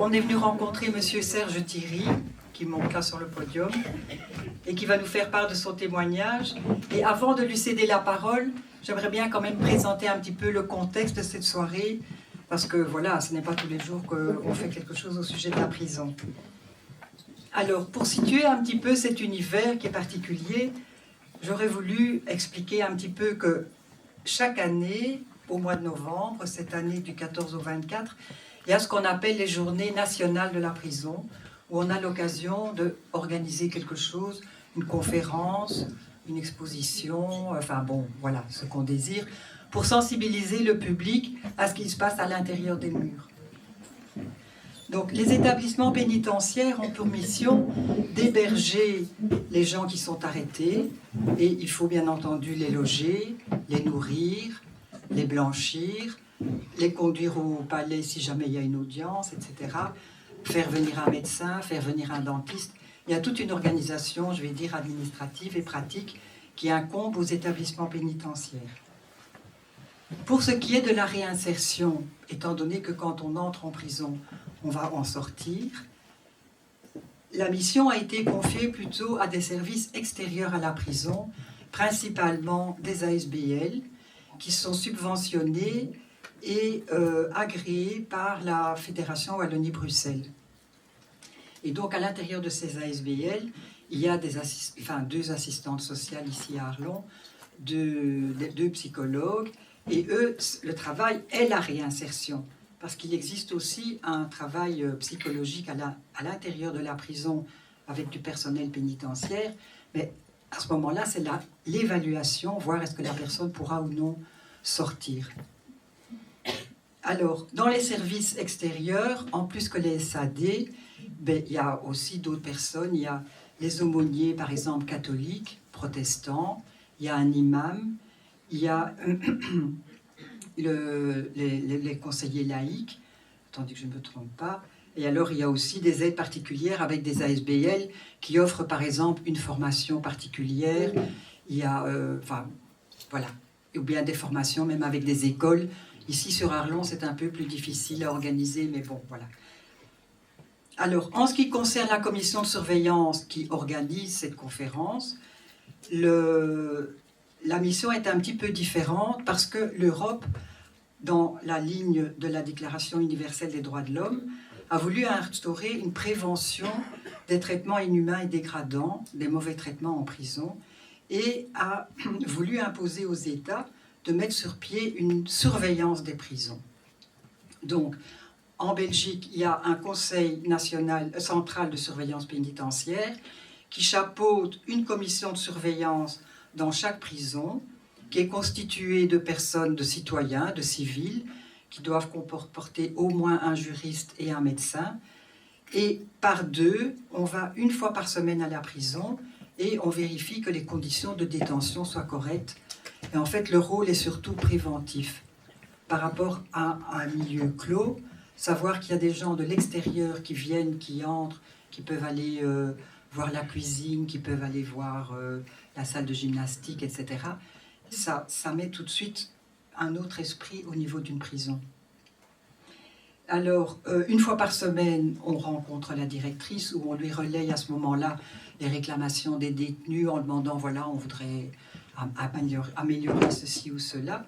on est venu rencontrer Monsieur Serge Thierry, qui monte là sur le podium, et qui va nous faire part de son témoignage. Et avant de lui céder la parole, j'aimerais bien quand même présenter un petit peu le contexte de cette soirée, parce que voilà, ce n'est pas tous les jours qu'on fait quelque chose au sujet de la prison. Alors, pour situer un petit peu cet univers qui est particulier, j'aurais voulu expliquer un petit peu que chaque année, au mois de novembre, cette année du 14 au 24, il y a ce qu'on appelle les journées nationales de la prison, où on a l'occasion d'organiser quelque chose, une conférence, une exposition, enfin bon, voilà, ce qu'on désire, pour sensibiliser le public à ce qui se passe à l'intérieur des murs. Donc, les établissements pénitentiaires ont pour mission d'héberger les gens qui sont arrêtés, et il faut bien entendu les loger, les nourrir, les blanchir, les conduire au palais si jamais il y a une audience, etc., faire venir un médecin, faire venir un dentiste. Il y a toute une organisation, je vais dire, administrative et pratique qui incombe aux établissements pénitentiaires. Pour ce qui est de la réinsertion, étant donné que quand on entre en prison, on va en sortir, la mission a été confiée plutôt à des services extérieurs à la prison, principalement des ASBL, qui sont subventionnés et agréés par la Fédération Wallonie-Bruxelles. Et donc, à l'intérieur de ces ASBL, il y a deux assistantes sociales ici à Arlon, deux psychologues, et eux, le travail est la réinsertion, parce qu'il existe aussi un travail psychologique à l'intérieur de la prison avec du personnel pénitentiaire, mais à ce moment-là, c'est l'évaluation, voir est-ce que la personne pourra ou non sortir. Alors, dans les services extérieurs, en plus que les SAD, il y a aussi d'autres personnes. Il y a les aumôniers, par exemple, catholiques, protestants. Il y a un imam. Il y a les conseillers laïcs, tandis que je ne me trompe pas. Et alors, il y a aussi des aides particulières avec des ASBL qui offrent, par exemple, une formation particulière. Il y a, voilà, ou bien des formations même avec des écoles. Ici, sur Arlon, c'est un peu plus difficile à organiser, mais bon, voilà. Alors, en ce qui concerne la commission de surveillance qui organise cette conférence, la mission est un petit peu différente parce que l'Europe, dans la ligne de la Déclaration universelle des droits de l'homme, a voulu instaurer une prévention des traitements inhumains et dégradants, des mauvais traitements en prison, et a voulu imposer aux États de mettre sur pied une surveillance des prisons. Donc, en Belgique, il y a un conseil central de surveillance pénitentiaire qui chapeaute une commission de surveillance dans chaque prison, qui est constituée de personnes, de citoyens, de civils, qui doivent comporter au moins un juriste et un médecin. Et par deux, on va une fois par semaine à la prison et on vérifie que les conditions de détention soient correctes. Et en fait, le rôle est surtout préventif. Par rapport à un milieu clos, savoir qu'il y a des gens de l'extérieur qui viennent, qui entrent, qui peuvent aller voir la cuisine, qui peuvent aller voir la salle de gymnastique, etc. Ça met tout de suite un autre esprit au niveau d'une prison. Alors, une fois par semaine, on rencontre la directrice où on lui relaye à ce moment-là les réclamations des détenus en demandant, voilà, on voudrait améliorer ceci ou cela.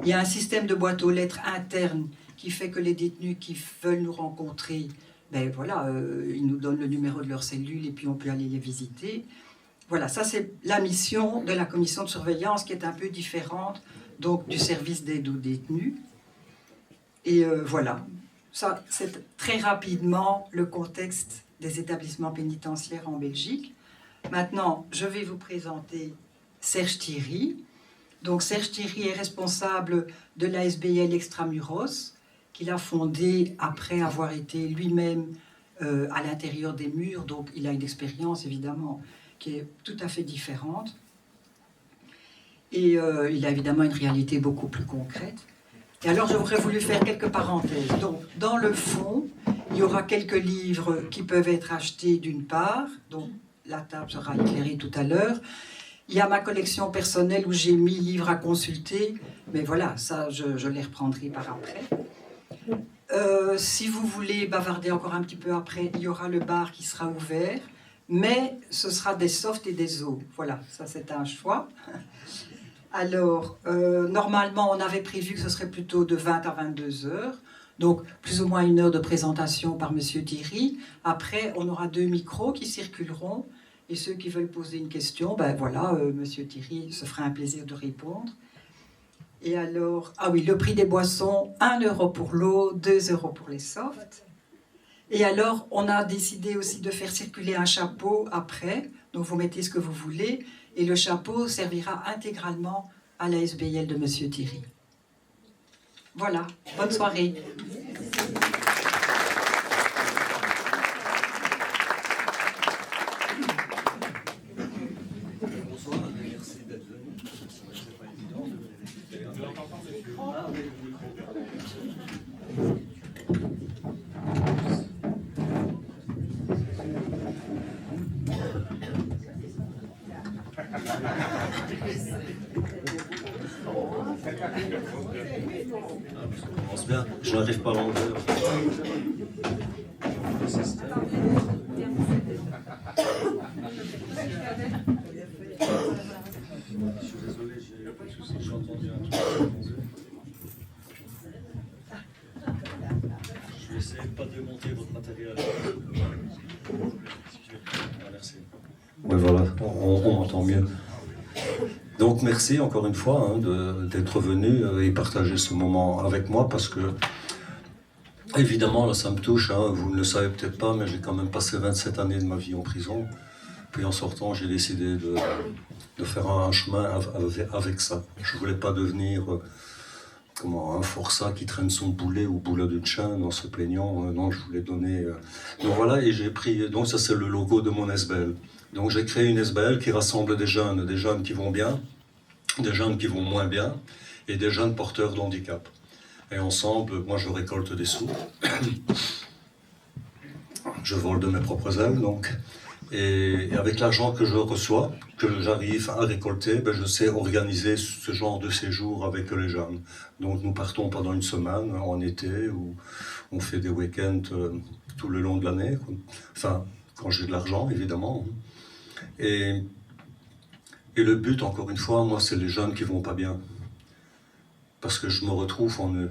Il y a un système de boîte aux lettres interne qui fait que les détenus qui veulent nous rencontrer, ils nous donnent le numéro de leur cellule et puis on peut aller les visiter. Voilà, ça c'est la mission de la commission de surveillance qui est un peu différente donc du service d'aide aux détenus. Et voilà, ça c'est très rapidement le contexte des établissements pénitentiaires en Belgique. Maintenant, je vais vous présenter Serge Thierry. Donc Serge Thierry est responsable de l'ASBL Extramuros, qu'il a fondé après avoir été lui-même à l'intérieur des murs. Donc il a une expérience évidemment qui est tout à fait différente. Et il a évidemment une réalité beaucoup plus concrète. Et alors j'aurais voulu faire quelques parenthèses. Donc dans le fond, il y aura quelques livres qui peuvent être achetés d'une part. Donc la table sera éclairée tout à l'heure. Il y a ma collection personnelle où j'ai mis livres à consulter, mais voilà, ça je les reprendrai par après. Si vous voulez bavarder encore un petit peu après, il y aura le bar qui sera ouvert, mais ce sera des softs et des eaux. Voilà, ça c'est un choix. Alors, normalement, on avait prévu que ce serait plutôt de 20 à 22 heures. Donc, plus ou moins 1 heure de présentation par Monsieur Thierry. Après, on aura 2 micros qui circuleront. Et ceux qui veulent poser une question, ben voilà, Monsieur Thierry se fera un plaisir de répondre. Et alors, ah oui, le prix des boissons, 1 euro pour l'eau, 2 euros pour les softs. Et alors, on a décidé aussi de faire circuler un chapeau après. Donc, vous mettez ce que vous voulez. Et le chapeau servira intégralement à la SBL de Monsieur Thierry. Voilà, bonne soirée. Bonsoir, merci d'être venu. C'est pas évident de ça commence bien, je n'arrive pas à l'envers. Je suis désolé, j'ai entendu un truc. Je vais essayer de ne pas démonter votre matériel. Merci. Oui, voilà, on m'entend mieux. Donc merci encore une fois d'être venu et partager ce moment avec moi parce que évidemment là ça me touche, vous ne le savez peut-être pas mais j'ai quand même passé 27 années de ma vie en prison. Puis en sortant j'ai décidé de faire un chemin avec ça. Je ne voulais pas devenir un forçat qui traîne son boulet ou boulet d'une chaîne en se plaignant. Non, je voulais donner... Donc voilà, et j'ai pris... Donc ça c'est le logo de mon SBL. Donc j'ai créé une SBL qui rassemble des jeunes qui vont bien, des jeunes qui vont moins bien, et des jeunes porteurs de handicap. Et ensemble, moi je récolte des sous. Je vole de mes propres ailes, donc. Et avec l'argent que je reçois, que j'arrive à récolter, je sais organiser ce genre de séjour avec les jeunes. Donc nous partons pendant une semaine en été, où on fait des week-ends tout le long de l'année. Enfin, quand j'ai de l'argent, évidemment. Et le but, encore une fois, moi, c'est les jeunes qui vont pas bien. Parce que je me retrouve en eux.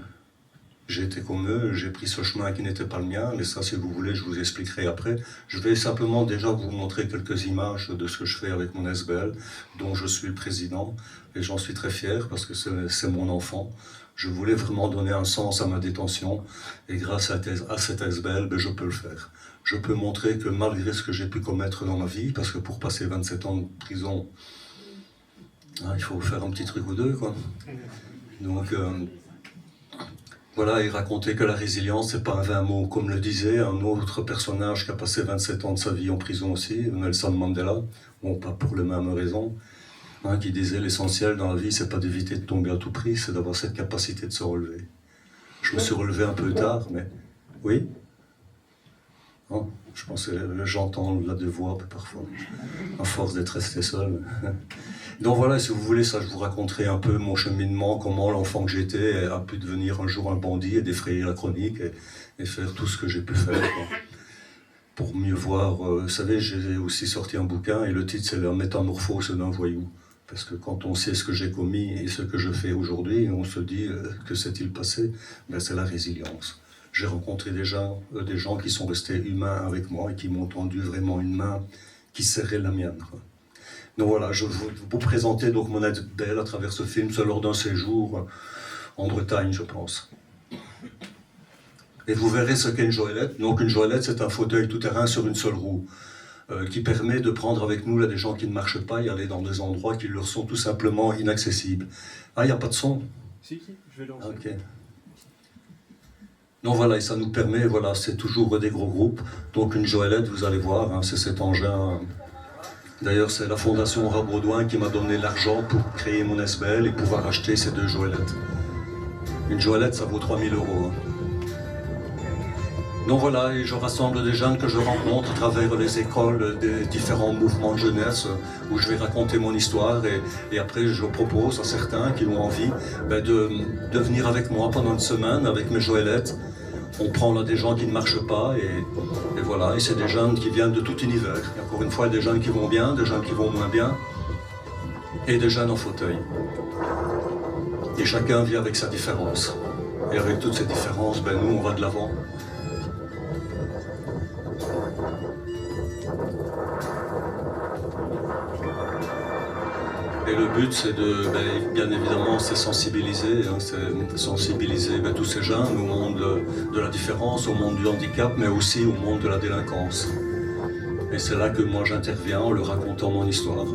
J'ai été comme eux, j'ai pris ce chemin qui n'était pas le mien, mais ça, si vous voulez, je vous expliquerai après. Je vais simplement déjà vous montrer quelques images de ce que je fais avec mon SBL, dont je suis le président, et j'en suis très fier parce que c'est mon enfant. Je voulais vraiment donner un sens à ma détention, et grâce à cette SBL, je peux le faire. Je peux montrer que malgré ce que j'ai pu commettre dans ma vie, parce que pour passer 27 ans de prison, il faut faire un petit truc ou deux, quoi. Donc, voilà, et raconter que la résilience, c'est pas un vain mot, comme le disait un autre personnage qui a passé 27 ans de sa vie en prison aussi, Nelson Mandela, bon, pas pour les mêmes raisons, qui disait l'essentiel dans la vie, c'est pas d'éviter de tomber à tout prix, c'est d'avoir cette capacité de se relever. Je me suis relevé un peu tard, mais oui. Non, je pense que j'entends la deux voix parfois, à force d'être resté seul. Donc voilà, si vous voulez, ça, je vous raconterai un peu mon cheminement, comment l'enfant que j'étais a pu devenir un jour un bandit et défrayer la chronique et faire tout ce que j'ai pu faire, quoi. Pour mieux voir, vous savez, j'ai aussi sorti un bouquin et le titre c'est La métamorphose d'un voyou. Parce que quand on sait ce que j'ai commis et ce que je fais aujourd'hui, on se dit que s'est-il passé? C'est la résilience. J'ai rencontré déjà des gens qui sont restés humains avec moi et qui m'ont tendu vraiment une main qui serrait la mienne, quoi. Donc voilà, je veux vous présenter donc mon SBL à travers ce film, c'est lors d'un séjour en Bretagne, je pense. Et vous verrez ce qu'est une joëlette. Donc une joëlette, c'est un fauteuil tout-terrain sur une seule roue, qui permet de prendre avec nous là, des gens qui ne marchent pas et aller dans des endroits qui leur sont tout simplement inaccessibles. Ah, il n'y a pas de son? Si, je vais lancer. Ok. Donc voilà, et ça nous permet, voilà, c'est toujours des gros groupes. Donc une joëlette, vous allez voir, c'est cet engin... D'ailleurs, c'est la fondation Rabaudouin qui m'a donné l'argent pour créer mon SBL et pouvoir acheter ces 2 joëlettes. Une joëlette, ça vaut 3000 €. Donc voilà, et je rassemble des jeunes que je rencontre à travers les écoles, des différents mouvements de jeunesse, où je vais raconter mon histoire et après je propose à certains qui ont envie de venir avec moi pendant une semaine avec mes joëlettes. On prend là des gens qui ne marchent pas et voilà, et c'est des jeunes qui viennent de tout univers. Et encore une fois, des jeunes qui vont bien, des jeunes qui vont moins bien, et des jeunes en fauteuil. Et chacun vit avec sa différence. Et avec toutes ces différences, ben nous, on va de l'avant. Et le but, c'est de, bien évidemment, c'est sensibiliser, c'est sensibiliser tous ces jeunes au monde de la différence, au monde du handicap, mais aussi au monde de la délinquance. Et c'est là que moi j'interviens en leur racontant mon histoire.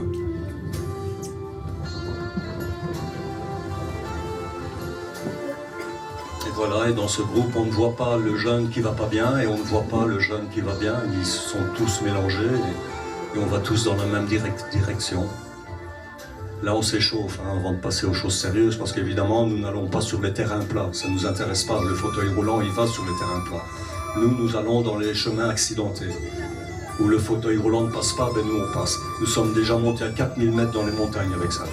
Et voilà, et dans ce groupe, on ne voit pas le jeune qui va pas bien et on ne voit pas le jeune qui va bien. Ils sont tous mélangés et on va tous dans la même direction. Là, on s'échauffe avant de passer aux choses sérieuses, parce qu'évidemment, nous n'allons pas sur les terrains plats. Ça ne nous intéresse pas. Le fauteuil roulant, il va sur les terrains plats. Nous allons dans les chemins accidentés. Où le fauteuil roulant ne passe pas, nous, on passe. Nous sommes déjà montés à 4000 mètres dans les montagnes avec ça.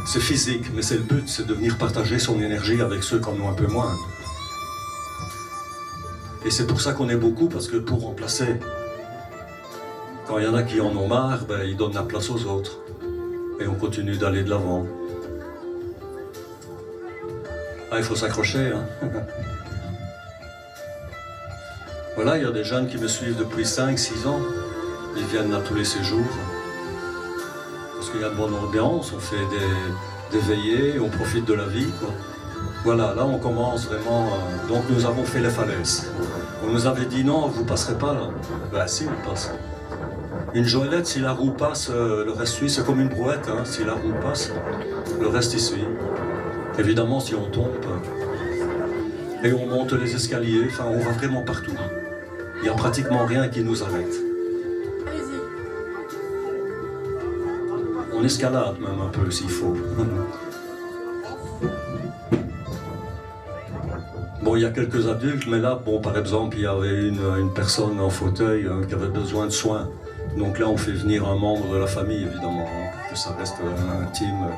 C'est physique, mais c'est le but, c'est de venir partager son énergie avec ceux qui en ont un peu moins. Et c'est pour ça qu'on est beaucoup, parce que pour remplacer, quand il y en a qui en ont marre, ils donnent la place aux autres. Et on continue d'aller de l'avant. Ah, il faut s'accrocher, Voilà, il y a des jeunes qui me suivent depuis 5-6 ans. Ils viennent là tous les séjours. Parce qu'il y a de bonne ambiance, on fait des veillées, on profite de la vie, quoi. Voilà, là on commence vraiment... donc nous avons fait les falaises. On nous avait dit non, vous passerez pas là. Si, on passe. Une joëlette, si la roue passe, le reste suit. C'est comme une brouette, si la roue passe, le reste y suit. Évidemment, si on tombe, et on monte les escaliers, on va vraiment partout. Il n'y a pratiquement rien qui nous arrête. On escalade même un peu s'il faut. Bon, il y a quelques adultes, mais là, par exemple, il y avait une personne en fauteuil qui avait besoin de soins. Donc là, on fait venir un membre de la famille, évidemment, pour que ça reste intime.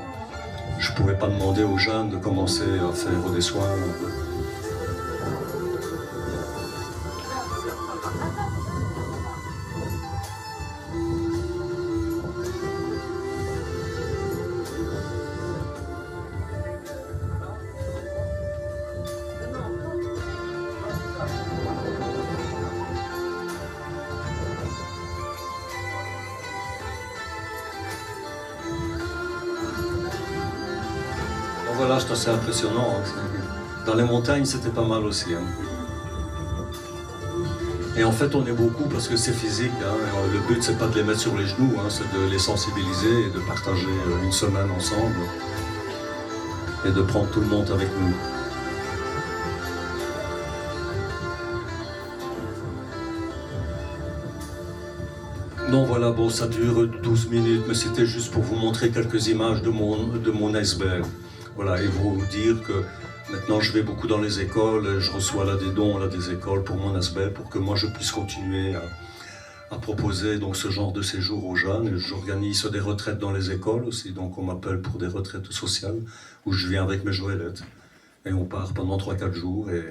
Je ne pourrais pas demander aux jeunes de commencer à faire des soins. Voilà, c'est assez impressionnant. Dans les montagnes, c'était pas mal aussi. Et en fait, on est beaucoup parce que c'est physique. Le but, c'est pas de les mettre sur les genoux, c'est de les sensibiliser et de partager une semaine ensemble et de prendre tout le monde avec nous. Donc voilà, ça dure 12 minutes, mais c'était juste pour vous montrer quelques images de mon iceberg. Voilà, et vous dire que maintenant je vais beaucoup dans les écoles, je reçois là des dons des écoles pour mon iceberg, pour que moi je puisse continuer à proposer donc ce genre de séjour aux jeunes. J'organise des retraites dans les écoles aussi, donc on m'appelle pour des retraites sociales où je viens avec mes joëlettes. Et on part pendant 3-4 jours et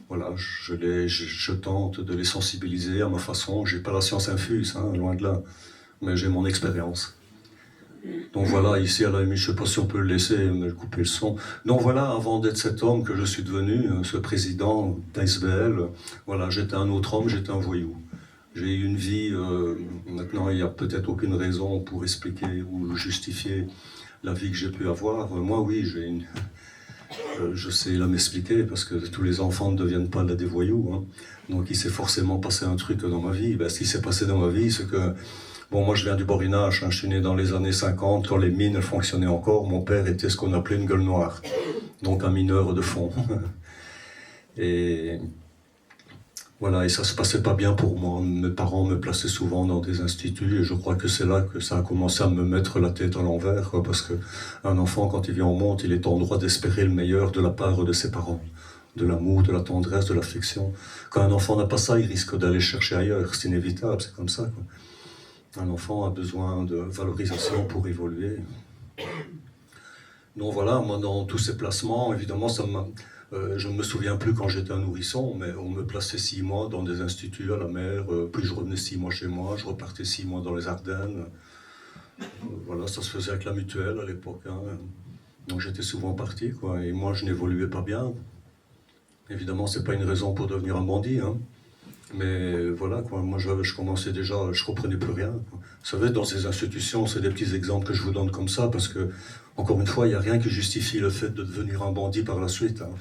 voilà, je tente de les sensibiliser à ma façon. J'ai pas la science infuse, loin de là, mais j'ai mon expérience. Donc voilà, ici à la limite, je ne sais pas si on peut le laisser, me couper le son. Donc voilà, avant d'être cet homme que je suis devenu, ce président d'ASBL, voilà, j'étais un autre homme, j'étais un voyou. J'ai eu une vie, maintenant il n'y a peut-être aucune raison pour expliquer ou justifier la vie que j'ai pu avoir. Moi oui, je sais la m'expliquer parce que tous les enfants ne deviennent pas là des voyous. Donc il s'est forcément passé un truc dans ma vie. Ce qui s'est passé dans ma vie, c'est que moi je viens du Borinage, je suis né dans les années 50, quand les mines fonctionnaient encore. Mon père était ce qu'on appelait une gueule noire, donc un mineur de fond. Et voilà, et ça se passait pas bien pour moi. Mes parents me plaçaient souvent dans des instituts, et je crois que c'est là que ça a commencé à me mettre la tête à l'envers, parce qu'un enfant, quand il vient au monde, il est en droit d'espérer le meilleur de la part de ses parents. De l'amour, de la tendresse, de l'affection. Quand un enfant n'a pas ça, il risque d'aller chercher ailleurs, c'est inévitable, c'est comme ça, Un enfant a besoin de valorisation pour évoluer. Donc voilà, moi dans tous ces placements, évidemment, Je ne me souviens plus quand j'étais un nourrisson, mais on me plaçait 6 mois dans des instituts à la mer, puis je revenais 6 mois chez moi, je repartais 6 mois dans les Ardennes. Voilà, ça se faisait avec la mutuelle à l'époque. Hein. Donc j'étais souvent parti, quoi. Et moi, je n'évoluais pas bien. Évidemment, c'est pas une raison pour devenir un bandit, hein. Mais voilà, quoi. Moi, je commençais déjà, je comprenais plus rien, quoi. Vous savez, dans ces institutions, c'est des petits exemples que je vous donne comme ça, parce que, encore une fois, il n'y a rien qui justifie le fait de devenir un bandit par la suite, hein.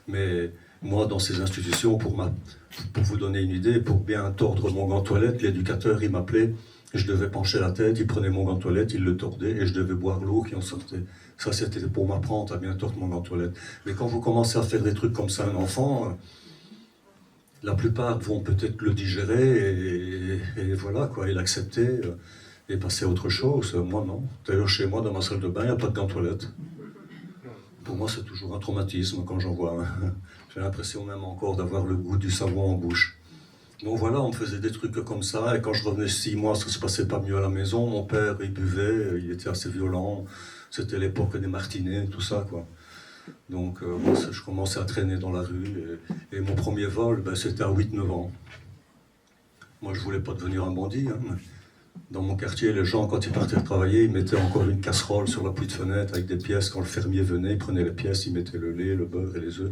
Mais moi, dans ces institutions, pour vous donner une idée, pour bien tordre mon gant de toilette, l'éducateur, il m'appelait, je devais pencher la tête, il prenait mon gant de toilette, il le tordait, et je devais boire l'eau qui en sortait. Ça, c'était pour m'apprendre à bien tordre mon gant de toilette. Mais quand vous commencez à faire des trucs comme ça à un enfant, la plupart vont peut-être le digérer et voilà, quoi, et l'accepter et passer à autre chose. Moi, non. D'ailleurs, chez moi, dans ma salle de bain, il n'y a pas de gant de toilette. Pour moi, c'est toujours un traumatisme quand j'en vois. J'ai l'impression même encore d'avoir le goût du savon en bouche. Donc voilà, on me faisait des trucs comme ça, et quand je revenais 6 mois, ça se passait pas mieux à la maison. Mon père, il buvait, il était assez violent. C'était l'époque des martinets, tout ça, quoi. Donc moi, je commençais à traîner dans la rue, et mon premier vol, c'était à 8-9 ans. Moi, je voulais pas devenir un bandit, hein. Dans mon quartier, les gens, quand ils partaient travailler, ils mettaient encore une casserole sur l'appui de fenêtre avec des pièces. Quand le fermier venait, il prenait les pièces, il mettait le lait, le beurre et les œufs.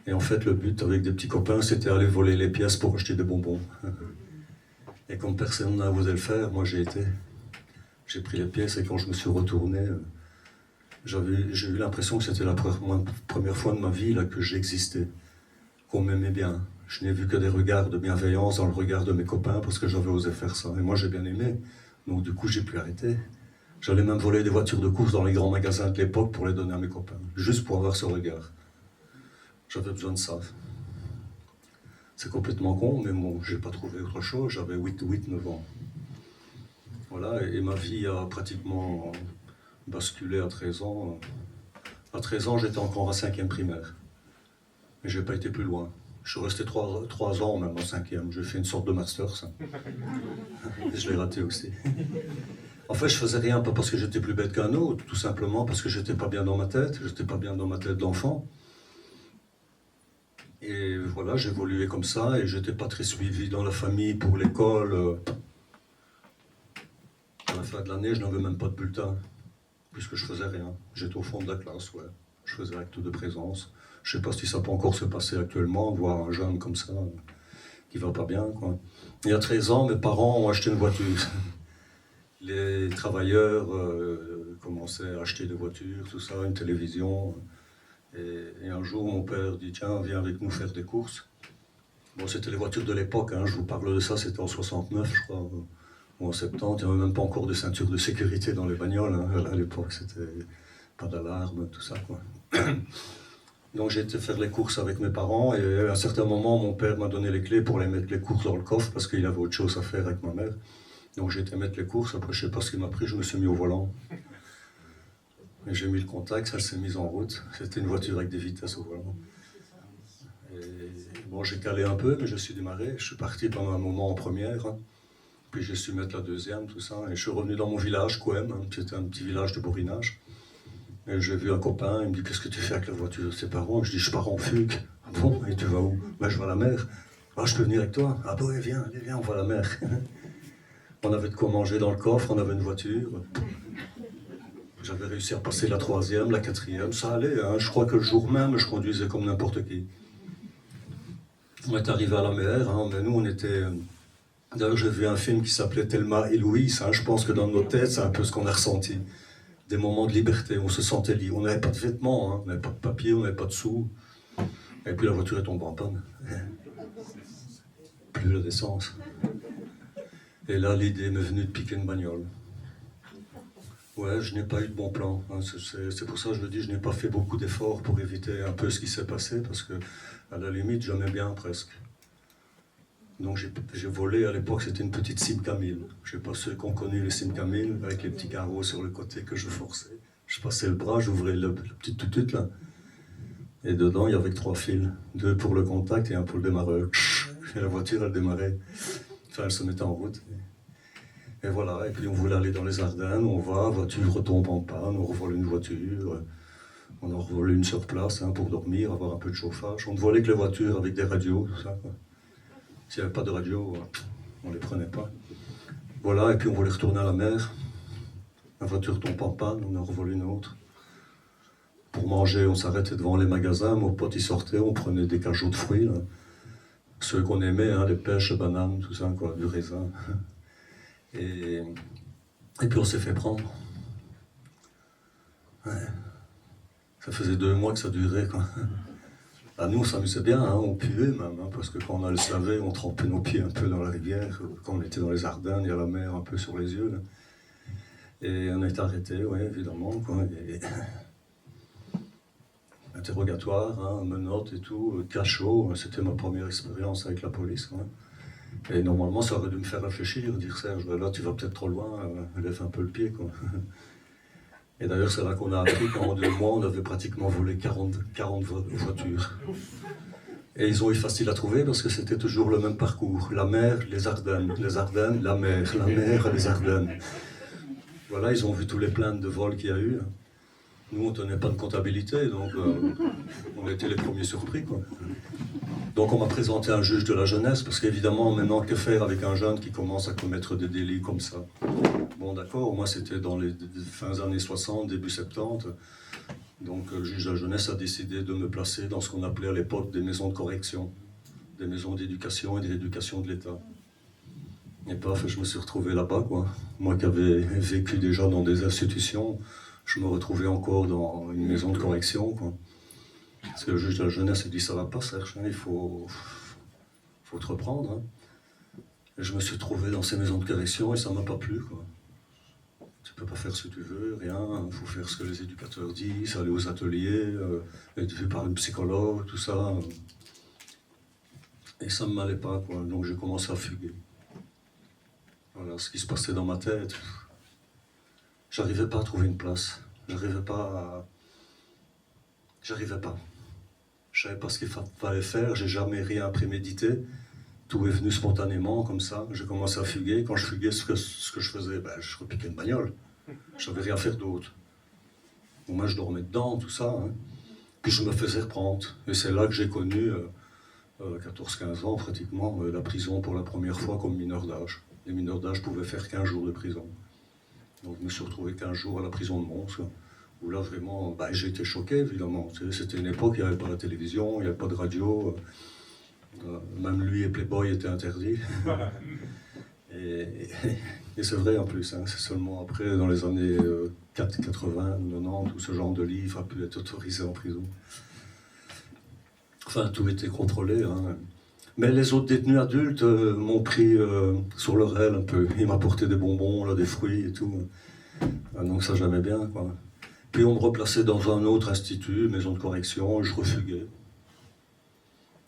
Et en fait, le but avec des petits copains, c'était aller voler les pièces pour acheter des bonbons. Et comme personne n'a osé le faire, moi j'ai pris les pièces, et quand je me suis retourné, j'ai eu l'impression que c'était la première fois de ma vie là, que j'existais, qu'on m'aimait bien. Je n'ai vu que des regards de bienveillance dans le regard de mes copains parce que j'avais osé faire ça. Et moi j'ai bien aimé, donc du coup j'ai pu arrêter. J'allais même voler des voitures de course dans les grands magasins de l'époque pour les donner à mes copains, juste pour avoir ce regard. J'avais besoin de ça. C'est complètement con, mais bon, j'ai pas trouvé autre chose. J'avais 8-9 ans. Voilà, et ma vie a pratiquement basculé à 13 ans. À 13 ans, j'étais encore en 5e primaire. Mais j'ai pas été plus loin. Je suis resté 3 ans même en 5e. J'ai fait une sorte de master, ça. Et je l'ai raté aussi. En fait, je faisais rien, pas parce que j'étais plus bête qu'un autre, tout simplement parce que j'étais pas bien dans ma tête. J'étais pas bien dans ma tête d'enfant. Et voilà, j'évoluais comme ça, et j'étais pas très suivi dans la famille pour l'école. À la fin de l'année, je n'avais même pas de bulletin, puisque je faisais rien. J'étais au fond de la classe, ouais. Je faisais acte de présence. Je sais pas si ça peut encore se passer actuellement, voir un jeune comme ça, qui va pas bien, quoi. Il y a 13 ans, mes parents ont acheté une voiture. Les travailleurs commençaient à acheter des voitures, tout ça, une télévision. Et un jour, mon père dit, tiens, viens avec nous faire des courses. Bon, c'était les voitures de l'époque, hein, je vous parle de ça, c'était en 69, je crois, ou en 70. Il n'y avait même pas encore de ceinture de sécurité dans les bagnoles, hein. À l'époque, c'était pas d'alarme, tout ça, quoi. Donc j'ai été faire les courses avec mes parents, et à un certain moment, mon père m'a donné les clés pour aller mettre les courses dans le coffre, parce qu'il avait autre chose à faire avec ma mère. Donc j'ai été mettre les courses, après je sais pas ce qu'il m'a pris, je me suis mis au volant. Et j'ai mis le contact, ça s'est mis en route. C'était une voiture avec des vitesses au volant. Et bon, j'ai calé un peu, mais je suis démarré. Je suis parti pendant un moment en première. Puis j'ai su mettre la deuxième, tout ça. Et je suis revenu dans mon village, Coëm. C'était un petit village de bourrinage. Et j'ai vu un copain, il me dit, qu'est-ce que tu fais avec la voiture de ses parents? Je dis, je pars en fugue. Ah bon? Et tu vas où? Ben, je vais à la mer. Ah, je peux venir avec toi? Ah bon, viens, on va à la mer. On avait de quoi manger dans le coffre, on avait une voiture. J'avais réussi à passer la 3e, la 4e, ça allait, hein. Je crois que le jour même, je conduisais comme n'importe qui. On est arrivé à la mer, hein, mais nous on était... D'ailleurs j'ai vu un film qui s'appelait Thelma et Louise, hein. Je pense que dans nos têtes c'est un peu ce qu'on a ressenti. Des moments de liberté, on se sentait libre, on n'avait pas de vêtements, hein. On n'avait pas de papier, on n'avait pas de sous. Et puis la voiture est tombée en panne. Plus d'essence. Et là l'idée m'est venue de piquer une bagnole. Ouais, je n'ai pas eu de bon plan. C'est pour ça que je le dis, je n'ai pas fait beaucoup d'efforts pour éviter un peu ce qui s'est passé, parce que, à la limite, j'aimais bien presque. Donc j'ai volé, à l'époque, c'était une petite Simca 1000. Je ne sais pas ceux qui ont connu les Simca 1000, avec les petits carreaux sur le côté que je forçais. Je passais le bras, j'ouvrais le petit tutut là. Et dedans, il y avait 3 fils. 2 pour le contact et 1 pour le démarreur. Et la voiture, elle démarrait. Enfin, elle se mettait en route. Et voilà, et puis on voulait aller dans les Ardennes, on va, voiture retombe en panne, on revole une voiture. On en volait une sur place pour dormir, avoir un peu de chauffage. On ne volait que les voitures avec des radios, tout ça, quoi. S'il n'y avait pas de radio, on ne les prenait pas. Voilà, et puis on voulait retourner à la mer. La voiture tombe en panne, on en revolait une autre. Pour manger, on s'arrêtait devant les magasins. Mon pote, il sortait, on prenait des cajots de fruits, là. Ceux qu'on aimait, des pêches, bananes, tout ça, quoi, du raisin. Et puis on s'est fait prendre. Ouais. Ça faisait 2 mois que ça durait, quoi. Ah, nous, on s'amusait bien, on puait même, parce que quand on allait se laver, on trempait nos pieds un peu dans la rivière. Quand on était dans les Ardennes, il y a la mer un peu sur les yeux, là. Et on a été arrêtés, oui, évidemment, quoi. Et... interrogatoire, menottes et tout, cachot, c'était ma première expérience avec la police, quoi. Et normalement, ça aurait dû me faire réfléchir, dire Serge, là tu vas peut-être trop loin, lève un peu le pied, quoi. Et d'ailleurs, c'est là qu'on a appris qu'en 2 mois, on avait pratiquement volé 40 voitures. Et ils ont eu facile à trouver parce que c'était toujours le même parcours. La mer, les Ardennes, la mer, les Ardennes. Voilà, ils ont vu tous les plaintes de vol qu'il y a eu. Nous, on ne tenait pas de comptabilité, donc on était les premiers surpris, quoi. Donc on m'a présenté un juge de la jeunesse, parce qu'évidemment, maintenant, que faire avec un jeune qui commence à commettre des délits comme ça? Bon, d'accord, moi c'était dans les fins années 60, début 70. Donc le juge de la jeunesse a décidé de me placer dans ce qu'on appelait à l'époque des maisons de correction, des maisons d'éducation et de rééducation de l'État. Et paf, je me suis retrouvé là-bas, quoi. Moi qui avais vécu déjà dans des institutions, je me retrouvais encore dans une maison de correction, quoi. Parce que le juge de la jeunesse a dit ça va pas, Serge, il faut te reprendre. Et je me suis trouvé dans ces maisons de correction et ça m'a pas plu, quoi. Tu peux pas faire ce que tu veux, rien, il faut faire ce que les éducateurs disent, aller aux ateliers, être vu par une psychologue, tout ça. Et ça me m'allait pas, quoi. Donc j'ai commencé à fuguer. Voilà ce qui se passait dans ma tête. J'arrivais pas à trouver une place. J'arrivais pas. Je savais pas ce qu'il fallait faire, j'ai jamais rien prémédité. Tout est venu spontanément, comme ça. J'ai commencé à fuguer. Quand je fuguais, ce que je faisais, je repiquais une bagnole. Je savais rien faire d'autre. Moi, je dormais dedans, tout ça. Puis je me faisais reprendre. Et c'est là que j'ai connu, 14-15 ans pratiquement, la prison pour la première fois comme mineur d'âge. Les mineurs d'âge pouvaient faire 15 jours de prison. Donc je me suis retrouvé 15 jours à la prison de Mons, où là vraiment, j'ai été choqué évidemment. C'était une époque, il n'y avait pas la télévision, il n'y avait pas de radio, même lui et Playboy étaient interdits. Et c'est vrai en plus, c'est seulement après, dans les années 80, 90, où ce genre de livre a pu être autorisé en prison. Enfin, tout était contrôlé. Mais les autres détenus adultes m'ont pris sur leur aile un peu. Ils m'apportaient des bonbons, là, des fruits et tout. Donc ça, j'aimais bien, quoi. Puis on me replaçait dans un autre institut, maison de correction, et je refuguais.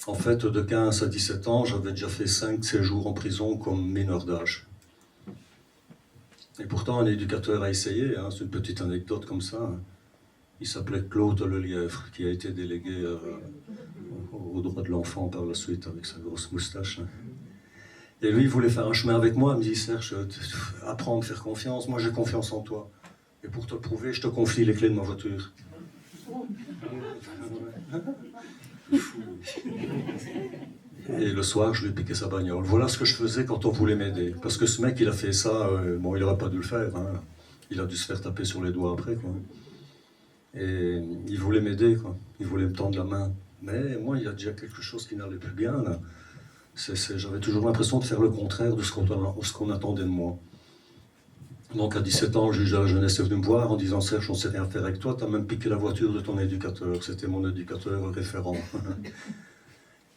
En fait, de 15 à 17 ans, j'avais déjà fait 5 séjours en prison comme mineur d'âge. Et pourtant, un éducateur a essayé, c'est une petite anecdote comme ça. Il s'appelait Claude Lelièvre, qui a été délégué aux droits de l'enfant par la suite, avec sa grosse moustache. Et lui, il voulait faire un chemin avec moi. Il me dit, Serge, apprends à me faire confiance. Moi, j'ai confiance en toi. Et pour te le prouver, je te confie les clés de ma voiture. Et le soir, je lui ai piqué sa bagnole. Voilà ce que je faisais quand on voulait m'aider. Parce que ce mec, il a fait ça, il n'aurait pas dû le faire. Il a dû se faire taper sur les doigts après, quoi. Et il voulait m'aider, quoi. Il voulait me tendre la main. Mais moi, il y a déjà quelque chose qui n'allait plus bien, là. J'avais toujours l'impression de faire le contraire de ce qu'on attendait de moi. Donc à 17 ans, le juge de la jeunesse est venu me voir en disant « Serge, on ne sait rien faire avec toi, tu as même piqué la voiture de ton éducateur. » C'était mon éducateur référent.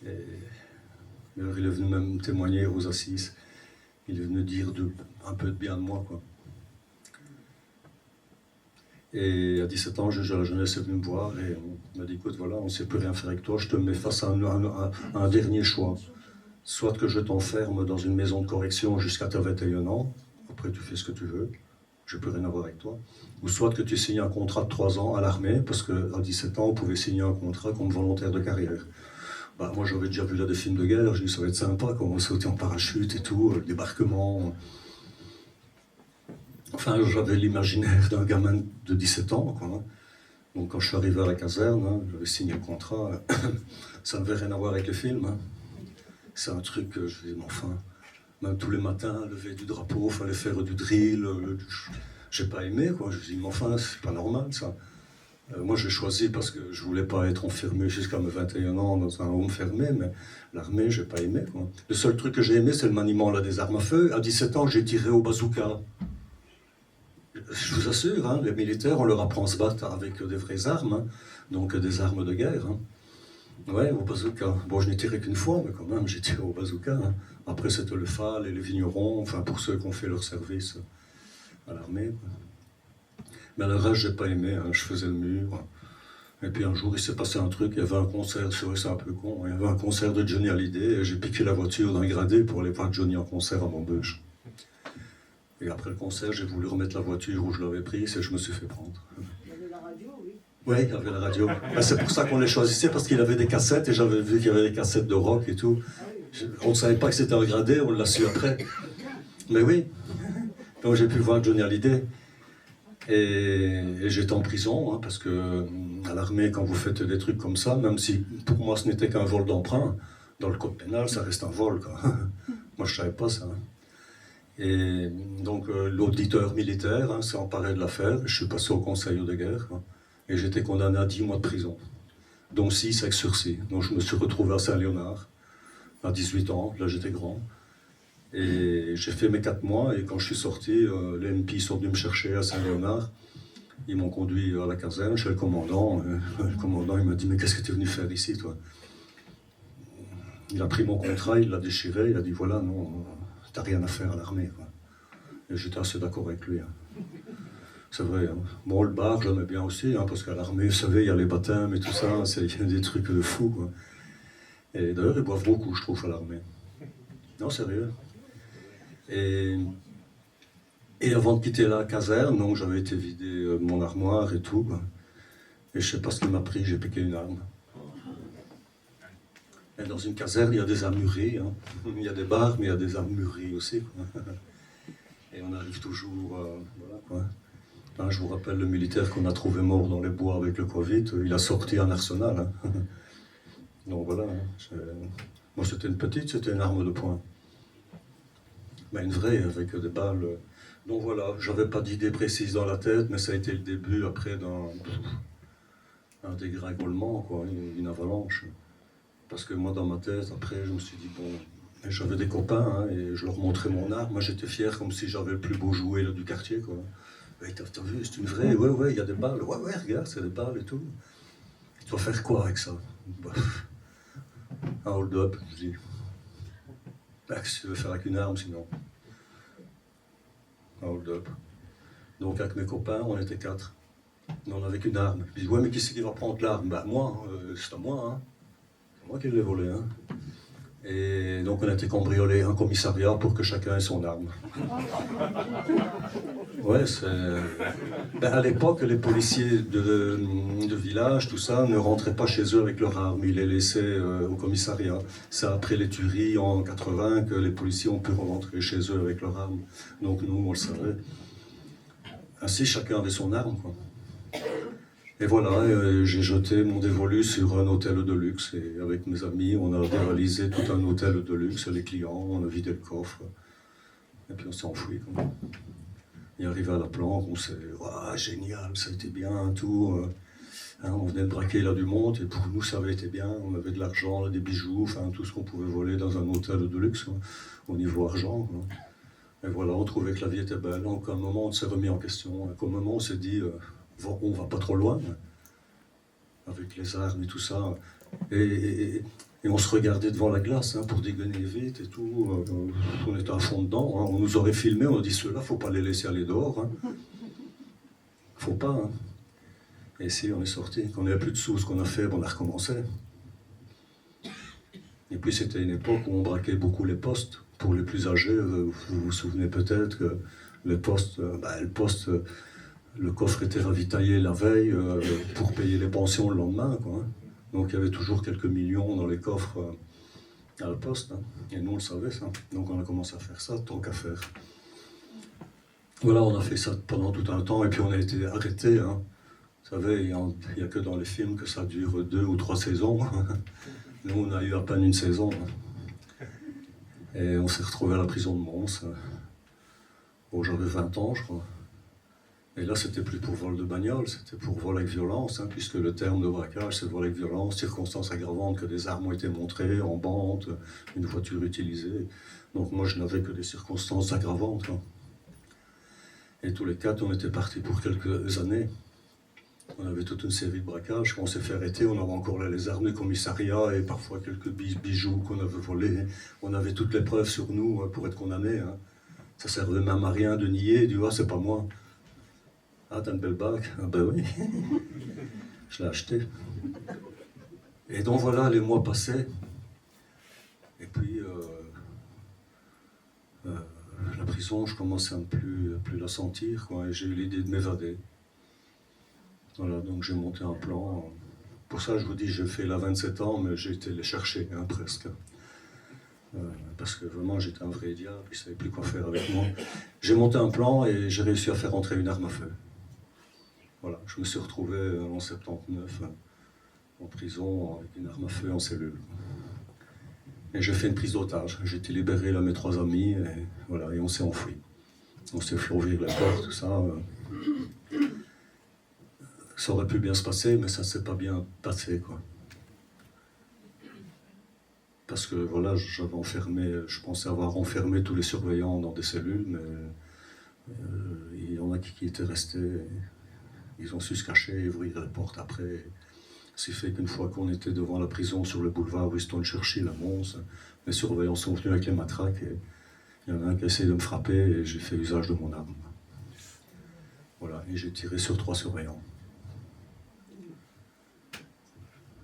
Et il est venu même témoigner aux assises. Il est venu dire un peu de bien de moi, quoi. Et à 17 ans, le juge de la jeunesse est venu me voir et on m'a dit « Écoute, voilà, on ne sait plus rien faire avec toi, je te mets face à un dernier choix. Soit que je t'enferme dans une maison de correction jusqu'à tes 21 ans, après tu fais ce que tu veux, je ne peux rien avoir avec toi. Ou soit que tu signes un contrat de 3 ans à l'armée, parce qu'à 17 ans, on pouvait signer un contrat comme volontaire de carrière. » Moi, j'avais déjà vu là des films de guerre, j'ai dit « Ça va être sympa, comment sauter en parachute et tout, le débarquement. » Enfin, j'avais l'imaginaire d'un gamin de 17 ans, quoi. Donc quand je suis arrivé à la caserne, hein, j'avais signé le contrat, ça n'avait rien à voir avec le film. Hein. C'est un truc que je dis, mais enfin, même tous les matins, lever du drapeau, il fallait faire du drill. J'ai pas aimé, quoi. Je dis, mais enfin, c'est pas normal, ça. Moi, j'ai choisi parce que je voulais pas être enfermé jusqu'à mes 21 ans dans un home fermé, mais l'armée, j'ai pas aimé, quoi. Le seul truc que j'ai aimé, c'est le maniement là, des armes à feu. À 17 ans, j'ai tiré au bazooka. Je vous assure, hein, les militaires, on leur apprend à se battre avec des vraies armes, hein, donc des armes de guerre. Hein. Ouais, au bazooka. Bon, je n'ai tiré qu'une fois, mais quand même, j'ai tiré au bazooka. Hein. Après, c'était le FAL et les vignerons, enfin, pour ceux qui ont fait leur service à l'armée. Mais le reste, j'ai pas aimé, hein, je faisais le mur. Et puis un jour, il s'est passé un truc, il y avait un concert, c'est vrai, c'est un peu con, il y avait un concert de Johnny Hallyday, et j'ai piqué la voiture d'un gradé pour aller voir Johnny en concert à Maubeuge. Et après le concert, j'ai voulu remettre la voiture où je l'avais prise et je me suis fait prendre. Il y avait la radio, oui. Oui, il y avait la radio. Ben, c'est pour ça qu'on les choisissait, parce qu'il avait des cassettes, et j'avais vu qu'il y avait des cassettes de rock et tout. On ne savait pas que c'était un gradé, on l'a su après. Mais oui, donc j'ai pu voir Johnny Hallyday. Et j'étais en prison, hein, parce que à l'armée, quand vous faites des trucs comme ça, même si pour moi ce n'était qu'un vol d'emprunt, dans le code pénal, ça reste un vol, quoi. Moi, je ne savais pas ça. Et donc, l'auditeur militaire, hein, s'est emparé de l'affaire. Je suis passé au conseil de guerre, hein, et j'étais condamné à 10 mois de prison, dont 6 avec sursis. Donc, je me suis retrouvé à Saint-Léonard, à 18 ans, là j'étais grand. Et j'ai fait mes 4 mois, et quand je suis sorti, les MP sont venus me chercher à Saint-Léonard. Ils m'ont conduit à la caserne chez le commandant. Le commandant, il m'a dit, mais qu'est-ce que tu es venu faire ici, toi? Il a pris mon contrat, il l'a déchiré, il a dit, voilà, non, t'as rien à faire à l'armée, quoi. Et j'étais assez d'accord avec lui. Hein. C'est vrai. Hein. Bon, le bar, j'aimais bien aussi, hein, parce qu'à l'armée, vous savez, il y a les baptêmes et tout ça, il y a des trucs de fou, quoi. Et d'ailleurs, ils boivent beaucoup, je trouve, à l'armée. Non, sérieux. Et avant de quitter la caserne, donc j'avais été vider mon armoire et tout. Et je ne sais pas ce qui m'a pris, j'ai piqué une arme. Et dans une caserne, il y a des armureries. Hein. Il y a des bars, mais il y a des armureries aussi. Quoi. Et on arrive toujours... voilà, quoi. Hein, je vous rappelle le militaire qu'on a trouvé mort dans les bois avec le Covid. Il a sorti un arsenal. Hein. Donc voilà. Hein, moi, c'était une petite, c'était une arme de poing. Mais une vraie, avec des balles. Donc voilà, j'avais pas d'idée précise dans la tête, mais ça a été le début après d'un dégringolement, quoi, une avalanche. Parce que moi, dans ma tête, après, je me suis dit, bon, j'avais des copains, hein, et je leur montrais mon arme. Moi, j'étais fier, comme si j'avais le plus beau jouet là, du quartier, quoi. Et t'as vu, c'est une vraie, ouais, il y a des balles. Ouais, regarde, c'est des balles et tout. Tu vas faire quoi avec ça? Un hold-up, je dis. Qu'est-ce que tu veux faire avec une arme sinon? Un hold-up. Donc avec mes copains, on était 4. Mais on avait qu'une arme. Je dis, ouais, mais qui c'est qui va prendre l'arme? Ben moi, c'est à moi. Hein. C'est moi qui l'ai volé. Hein. Et donc on a été cambriolé un commissariat pour que chacun ait son arme. Ouais, c'est... Ben, à l'époque, les policiers de village, tout ça, ne rentraient pas chez eux avec leurs armes. Ils les laissaient au commissariat. C'est après les tueries en 80 que les policiers ont pu rentrer chez eux avec leurs armes. Donc nous, on le savait. Ainsi, chacun avait son arme, quoi. Et voilà, j'ai jeté mon dévolu sur un hôtel de luxe. Et avec mes amis, on a réalisé tout un hôtel de luxe, les clients, on a vidé le coffre. Et puis on s'est enfui, quoi. Et arrivé à la planque, on s'est dit, wow, génial, ça a été bien, tout. Hein, on venait de braquer là du monde, et pour nous, ça avait été bien. On avait de l'argent, des bijoux, enfin tout ce qu'on pouvait voler dans un hôtel de luxe, quoi, au niveau argent. Quoi. Et voilà, on trouvait que la vie était belle. Donc à un moment, on s'est remis en question. À un moment, on s'est dit, on va pas trop loin, avec les armes et tout ça. Et on se regardait devant la glace, hein, pour dégainer vite et tout. On était à fond dedans. Hein. On nous aurait filmé, on a dit ceux-là, faut pas les laisser aller dehors. Hein. Faut pas. Hein. Et si, on est sorti. Quand on n'avait plus de sous, ce qu'on a fait, on a recommencé. Et puis c'était une époque où on braquait beaucoup les postes. Pour les plus âgés, vous vous souvenez peut-être que les postes, le coffre était ravitaillé la veille pour payer les pensions le lendemain, quoi, hein. Donc il y avait toujours quelques millions dans les coffres à la poste, hein. Et nous on le savait, ça. Donc on a commencé à faire ça, tant qu'à faire. Voilà, on a fait ça pendant tout un temps, et puis on a été arrêtés, hein. savez, il n'y a que dans les films que ça dure 2 ou 3 saisons. Nous, on a eu à peine une saison. Et on s'est retrouvé à la prison de Mons. Bon, j'avais 20 ans, je crois. Et là, c'était plus pour vol de bagnole, c'était pour vol avec violence, puisque le terme de braquage, c'est vol avec violence, circonstances aggravantes, que des armes ont été montrées en bande, une voiture utilisée. Donc moi, je n'avais que des circonstances aggravantes. Et tous les 4, on était partis pour quelques années. On avait toute une série de braquages. Quand on s'est fait arrêter, on avait encore là les armes du commissariat et parfois quelques bijoux qu'on avait volés. On avait toutes les preuves sur nous pour être condamnés. Ça servait même à rien de nier, du « Ah, c'est pas moi ». « Ah, t'as une belle bague ?»« Ah ben oui, je l'ai acheté. » Et donc voilà, les mois passaient. Et puis, la prison, je commençais à ne plus la sentir, quoi, et j'ai eu l'idée de m'évader. Voilà, donc j'ai monté un plan. Pour ça, je vous dis, j'ai fait là 27 ans, mais j'ai été les chercher, presque. Parce que vraiment, j'étais un vrai diable, je ne savais plus quoi faire avec moi. J'ai monté un plan et j'ai réussi à faire entrer une arme à feu. Voilà, je me suis retrouvé en 79 en prison avec une arme à feu en cellule. Et j'ai fait une prise d'otage. J'ai été libéré là, mes 3 amis, et voilà, et on s'est enfui. On s'est fait ouvrir la porte, tout ça. Ça aurait pu bien se passer, mais ça ne s'est pas bien passé, quoi. Parce que voilà, j'avais enfermé, je pensais avoir enfermé tous les surveillants dans des cellules, mais il y en a qui étaient restés. Ils ont su se cacher et ouvrir les portes après. Ce qui fait qu'une fois qu'on était devant la prison sur le boulevard Winston Churchill à Mons, les surveillants sont venus avec les matraques et il y en a un qui a essayé de me frapper et j'ai fait usage de mon arme. Voilà, et j'ai tiré sur 3 surveillants.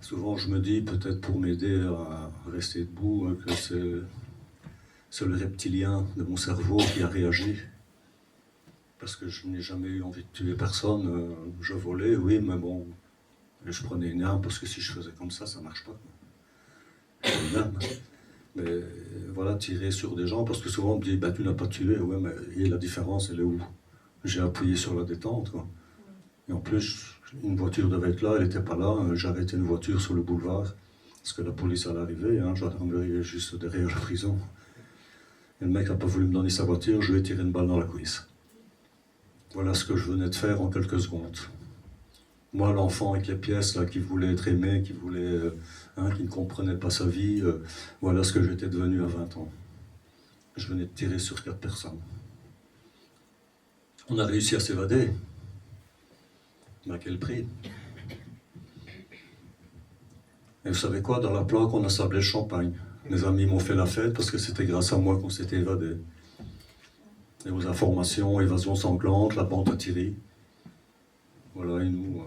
Souvent je me dis, peut-être pour m'aider à rester debout, que c'est le reptilien de mon cerveau qui a réagi. Parce que je n'ai jamais eu envie de tuer personne. Je volais, oui, mais bon, je prenais une arme parce que si je faisais comme ça ne marche pas. Une arme. Mais voilà, tirer sur des gens, parce que souvent on me dit, bah, tu n'as pas tué, ouais, mais et la différence, elle est où? J'ai appuyé sur la détente, quoi. Et en plus, une voiture devait être là, elle n'était pas là. J'ai arrêté une voiture sur le boulevard, parce que la police allait arriver, gendarmerie juste derrière la prison. Et le mec n'a pas voulu me donner sa voiture, je lui ai tiré une balle dans la cuisse. Voilà ce que je venais de faire en quelques secondes. Moi, l'enfant avec les pièces, là, qui voulait être aimé, qui ne comprenait pas sa vie, voilà ce que j'étais devenu à 20 ans. Je venais de tirer sur 4 personnes. On a réussi à s'évader. Mais à quel prix? Et vous savez quoi? Dans la plaque, on a sablé le champagne. Mes amis m'ont fait la fête parce que c'était grâce à moi qu'on s'était évadé. Et aux informations, évasion sanglante, la bande a tiré. Voilà, et nous...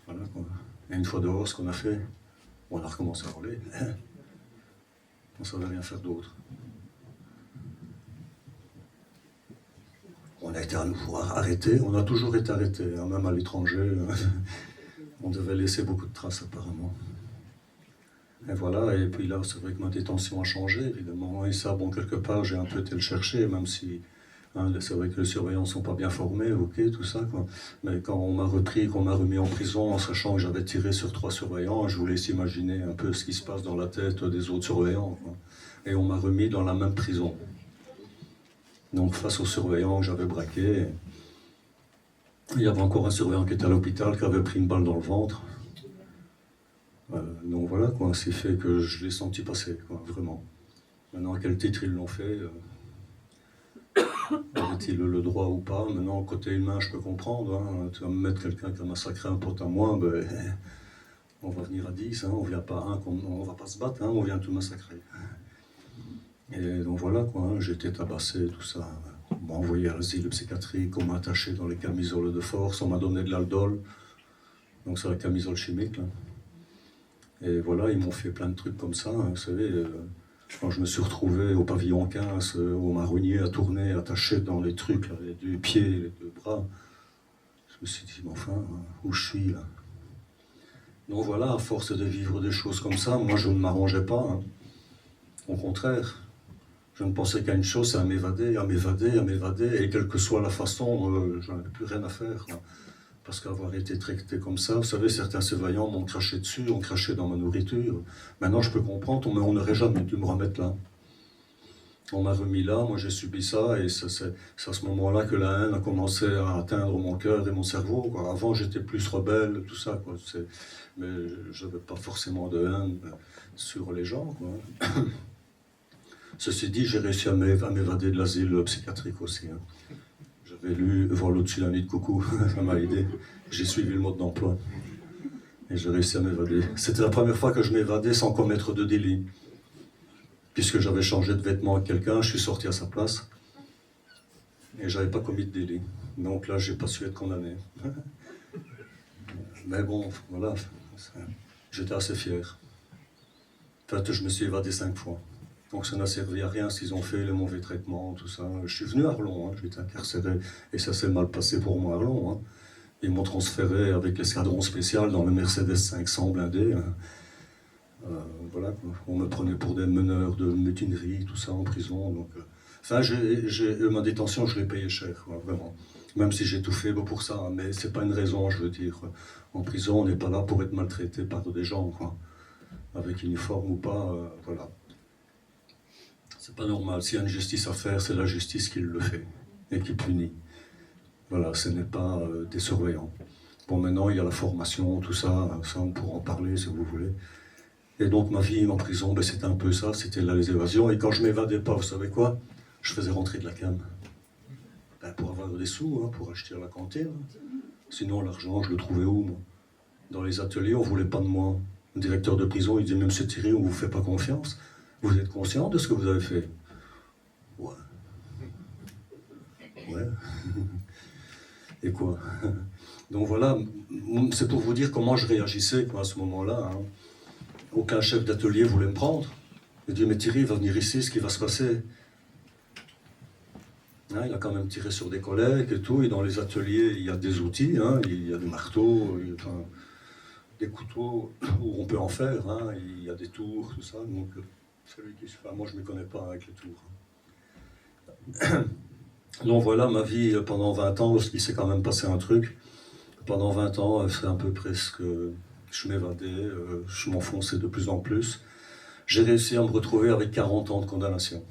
voilà, quoi. Et une fois dehors, ce qu'on a fait, on a recommencé à rouler. On ne savait rien faire d'autre. On a été à nouveau arrêtés, on a toujours été arrêtés, même à l'étranger. On devait laisser beaucoup de traces apparemment. Et voilà, et puis là, c'est vrai que ma détention a changé, évidemment. Et ça, bon, quelque part, j'ai un peu été le chercher, même si c'est vrai que les surveillants ne sont pas bien formés, ok, tout ça, quoi. Mais quand on m'a repris, qu'on m'a remis en prison, en sachant que j'avais tiré sur 3 surveillants, je vous laisse imaginer un peu ce qui se passe dans la tête des autres surveillants, quoi. Et on m'a remis dans la même prison. Donc, face aux surveillants que j'avais braqués, il y avait encore un surveillant qui était à l'hôpital, qui avait pris une balle dans le ventre. Donc voilà, quoi, c'est fait que je l'ai senti passer, quoi, vraiment. Maintenant, à quel titre ils l'ont fait, avait-il le droit ou pas? Maintenant, côté humain, je peux comprendre. Tu vas me mettre quelqu'un qui a massacré un pote à moi, ben, on va venir à 10, on vient pas on va pas se battre, on vient tout massacrer. Et donc voilà, quoi, j'ai été tabassé, tout ça. On m'a envoyé à l'asile psychiatrique, on m'a attaché dans les camisoles de force, on m'a donné de l'aldol, donc c'est la camisole chimique, là. Et voilà, ils m'ont fait plein de trucs comme ça, vous savez, quand je me suis retrouvé au pavillon 15, au marronnier, à tourner, attaché dans les trucs, là, les 2 pieds, les 2 bras, je me suis dit, mais enfin, où je suis, là? Donc voilà, à force de vivre des choses comme ça, moi je ne m'arrangeais pas, Au contraire, je ne pensais qu'à une chose, c'est à m'évader, et quelle que soit la façon, je n'avais plus rien à faire, quoi. parce qu'avoir été traité comme ça, vous savez, certains surveillants m'ont craché dessus, ont craché dans ma nourriture. Maintenant, je peux comprendre, mais on n'aurait jamais dû me remettre là. On m'a remis là, moi j'ai subi ça, et c'est à ce moment-là que la haine a commencé à atteindre mon cœur et mon cerveau, quoi. Avant, j'étais plus rebelle, tout ça, quoi. Mais je n'avais pas forcément de haine sur les gens, quoi. Ceci dit, j'ai réussi à m'évader de l'asile psychiatrique aussi, hein. J'avais lu Vol au-dessus d'un nid de coucou, ça m'a aidé. J'ai suivi le mode d'emploi et j'ai réussi à m'évader. C'était la première fois que je m'évadais sans commettre de délit. Puisque j'avais changé de vêtements avec quelqu'un, je suis sorti à sa place et j'avais pas commis de délit. Donc là, j'ai pas su être condamné. Mais bon, voilà, j'étais assez fier. En fait, je me suis évadé 5 fois. Donc ça n'a servi à rien s'ils ont fait les mauvais traitements, tout ça. Je suis venu à Arlon, hein, j'ai été incarcéré, et ça s'est mal passé pour moi à Arlon. Hein. Ils m'ont transféré avec l'escadron spécial dans le Mercedes 500 blindé. Hein. Voilà, quoi. On me prenait pour des meneurs de mutinerie, tout ça, en prison. Donc, enfin, ma détention, je l'ai payé cher, quoi, vraiment. Même si j'ai tout fait pour ça, hein, mais c'est pas une raison, je veux dire. En prison, on n'est pas là pour être maltraité par des gens, quoi. Avec uniforme ou pas, voilà. C'est pas normal. S'il y a une justice à faire, c'est la justice qui le fait et qui punit. Voilà, ce n'est pas des surveillants. Bon, maintenant, il y a la formation, tout ça, ça on pourra en parler si vous voulez. Et donc, ma vie en prison, ben, c'était un peu ça, c'était là les évasions. Et quand je m'évadais pas, vous savez quoi? Je faisais rentrer de la cam. Ben, pour avoir des sous, hein, pour acheter à la cantine. Sinon, l'argent, je le trouvais où, moi? Dans les ateliers, on voulait pas de moi. Le directeur de prison, il disait, mais monsieur Thierry, on vous fait pas confiance. Vous êtes conscient de ce que vous avez fait? Ouais. Ouais. Et quoi? Donc voilà, c'est pour vous dire comment je réagissais, quoi, à ce moment-là. Hein. Aucun chef d'atelier voulait me prendre. Il dit, mais Thierry, il va venir ici, ce qui va se passer? Hein, il a quand même tiré sur des collègues et tout, et dans les ateliers, il y a des outils, hein, il y a des marteaux, des couteaux où on peut en faire, hein, il y a des tours, tout ça. Donc, celui qui se fait, moi je ne me connais pas avec les tours. Donc voilà ma vie pendant 20 ans, parce qu'il s'est quand même passé un truc. Pendant 20 ans, c'est un peu presque, je m'évadais, je m'enfonçais de plus en plus. J'ai réussi à me retrouver avec 40 ans de condamnation.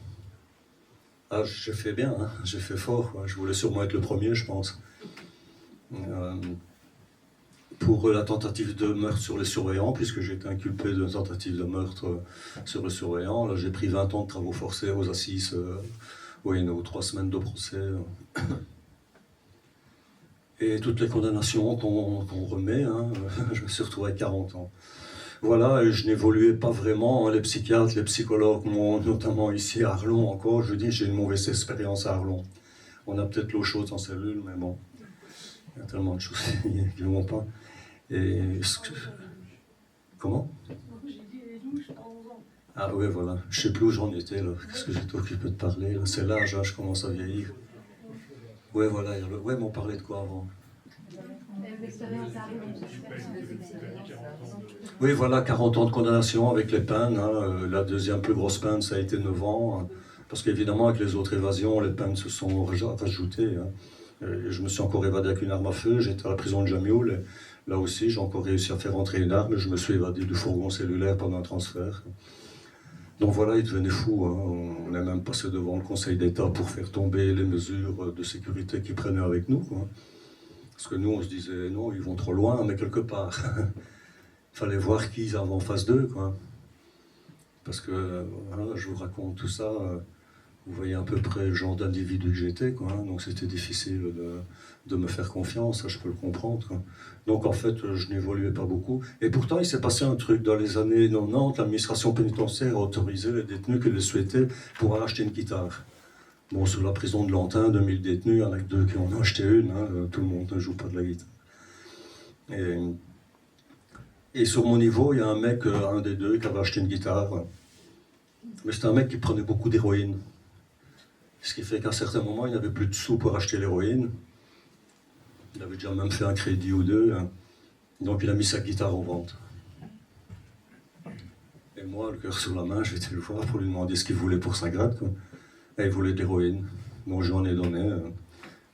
Ah, j'ai fait bien, hein, j'ai fait fort, quoi. Je voulais sûrement être le premier, je pense. Pour la tentative de meurtre sur les surveillants, puisque j'ai été inculpé de tentative de meurtre sur les surveillants. Là, j'ai pris 20 ans de travaux forcés aux assises, oui, 3 semaines de procès. Et toutes les condamnations qu'on remet, hein, je me suis retrouvé à 40 ans. Voilà, et je n'évoluais pas vraiment. Les psychiatres, les psychologues, notamment ici à Arlon encore, je dis, j'ai une mauvaise expérience à Arlon. On a peut-être l'eau chaude en cellule, mais bon, il y a tellement de choses qui ne vont pas. Et comment? Ah oui, voilà. Je ne sais plus où j'en étais, là. Qu'est-ce que j'étais occupé de parler, là. C'est l'âge, hein, je commence à vieillir. Oui, voilà. Ouais, mais on parlait de quoi avant? Oui, voilà, 40 ans de condamnation avec les peines. Hein. La deuxième plus grosse peine, ça a été 9 ans. Hein. Parce qu'évidemment, avec les autres évasions, les peines se sont rajoutées. Hein. Je me suis encore évadé avec une arme à feu. J'étais à la prison de Jamioul. Là aussi, j'ai encore réussi à faire rentrer une arme. Je me suis évadé du fourgon cellulaire pendant un transfert. Donc voilà, il devenait fou. Hein. On est même passé devant le Conseil d'État pour faire tomber les mesures de sécurité qu'ils prenaient avec nous. Quoi. Parce que nous, on se disait, non, ils vont trop loin, mais quelque part. Il fallait voir qui ils avaient en face d'eux. Quoi. Parce que, voilà, je vous raconte tout ça, vous voyez à peu près le genre d'individu que j'étais. Quoi. Donc c'était difficile de me faire confiance, ça je peux le comprendre. Quoi. Donc en fait, je n'évoluais pas beaucoup. Et pourtant, il s'est passé un truc. Dans les années 90, l'administration pénitentiaire a autorisé les détenus qui le souhaitaient pour acheter une guitare. Bon, sur la prison de Lantin, 2000 détenus, il y en a que 2 qui en ont acheté une. Hein, tout le monde ne joue pas de la guitare. Et sur mon niveau, il y a un mec, un des 2, qui avait acheté une guitare. Mais c'était un mec qui prenait beaucoup d'héroïne. Ce qui fait qu'à un certain moment, il n'avait plus de sous pour acheter l'héroïne. Il avait déjà même fait un crédit ou 2. Hein. Donc il a mis sa guitare en vente. Et moi, le cœur sur la main, j'ai été le voir pour lui demander ce qu'il voulait pour sa gratte. Quoi. Et il voulait de l'héroïne. Donc je lui en ai donné.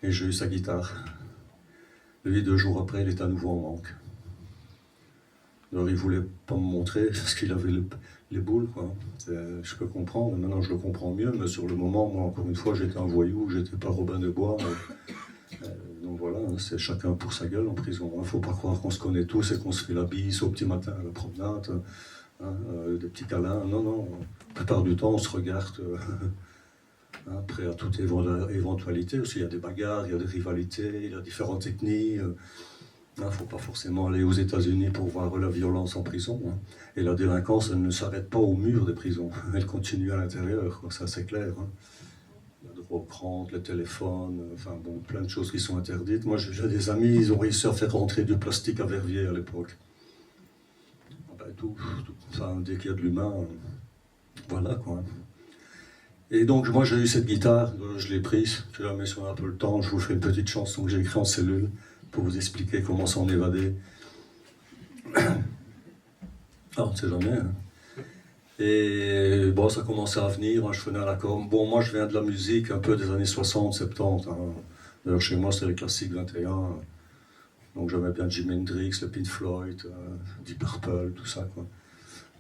Et j'ai eu sa guitare. Lui, 2 jours après, il est à nouveau en manque. Alors il voulait pas me montrer parce qu'il avait les boules, quoi. Je peux comprendre, maintenant je le comprends mieux, mais sur le moment, moi, encore une fois, j'étais un voyou, j'étais pas Robin des Bois. Donc voilà, c'est chacun pour sa gueule en prison. Il ne faut pas croire qu'on se connaît tous et qu'on se fait la bise au petit matin à la promenade, des petits câlins. Non, non, la plupart du temps, on se regarde. Prêt à toute éventualité. Aussi, il y a des bagarres, il y a des rivalités, il y a différentes ethnies. Il ne faut pas forcément aller aux États-Unis pour voir la violence en prison. Et la délinquance, elle ne s'arrête pas au mur des prisons. Elle continue à l'intérieur, ça c'est clair. La drogue rente, les téléphones, enfin bon, plein de choses qui sont interdites. Moi, j'ai des amis, ils ont réussi à faire rentrer du plastique à Verviers à l'époque. Tout, enfin, dès qu'il y a de l'humain, voilà quoi. Et donc, moi, j'ai eu cette guitare, je l'ai prise, je la mets sur un peu le temps, je vous fais une petite chanson que j'ai écrite en cellule pour vous expliquer comment s'en évader. Ah, on ne sait jamais. Hein. Et bon, ça commençait à venir, je faisais un accord. Bon, moi, je viens de la musique un peu des années 60, 70. Hein. D'ailleurs, chez moi, c'est les classiques 21. Donc, j'aimais bien Jimi Hendrix, le Pink Floyd, Deep Purple, tout ça, quoi.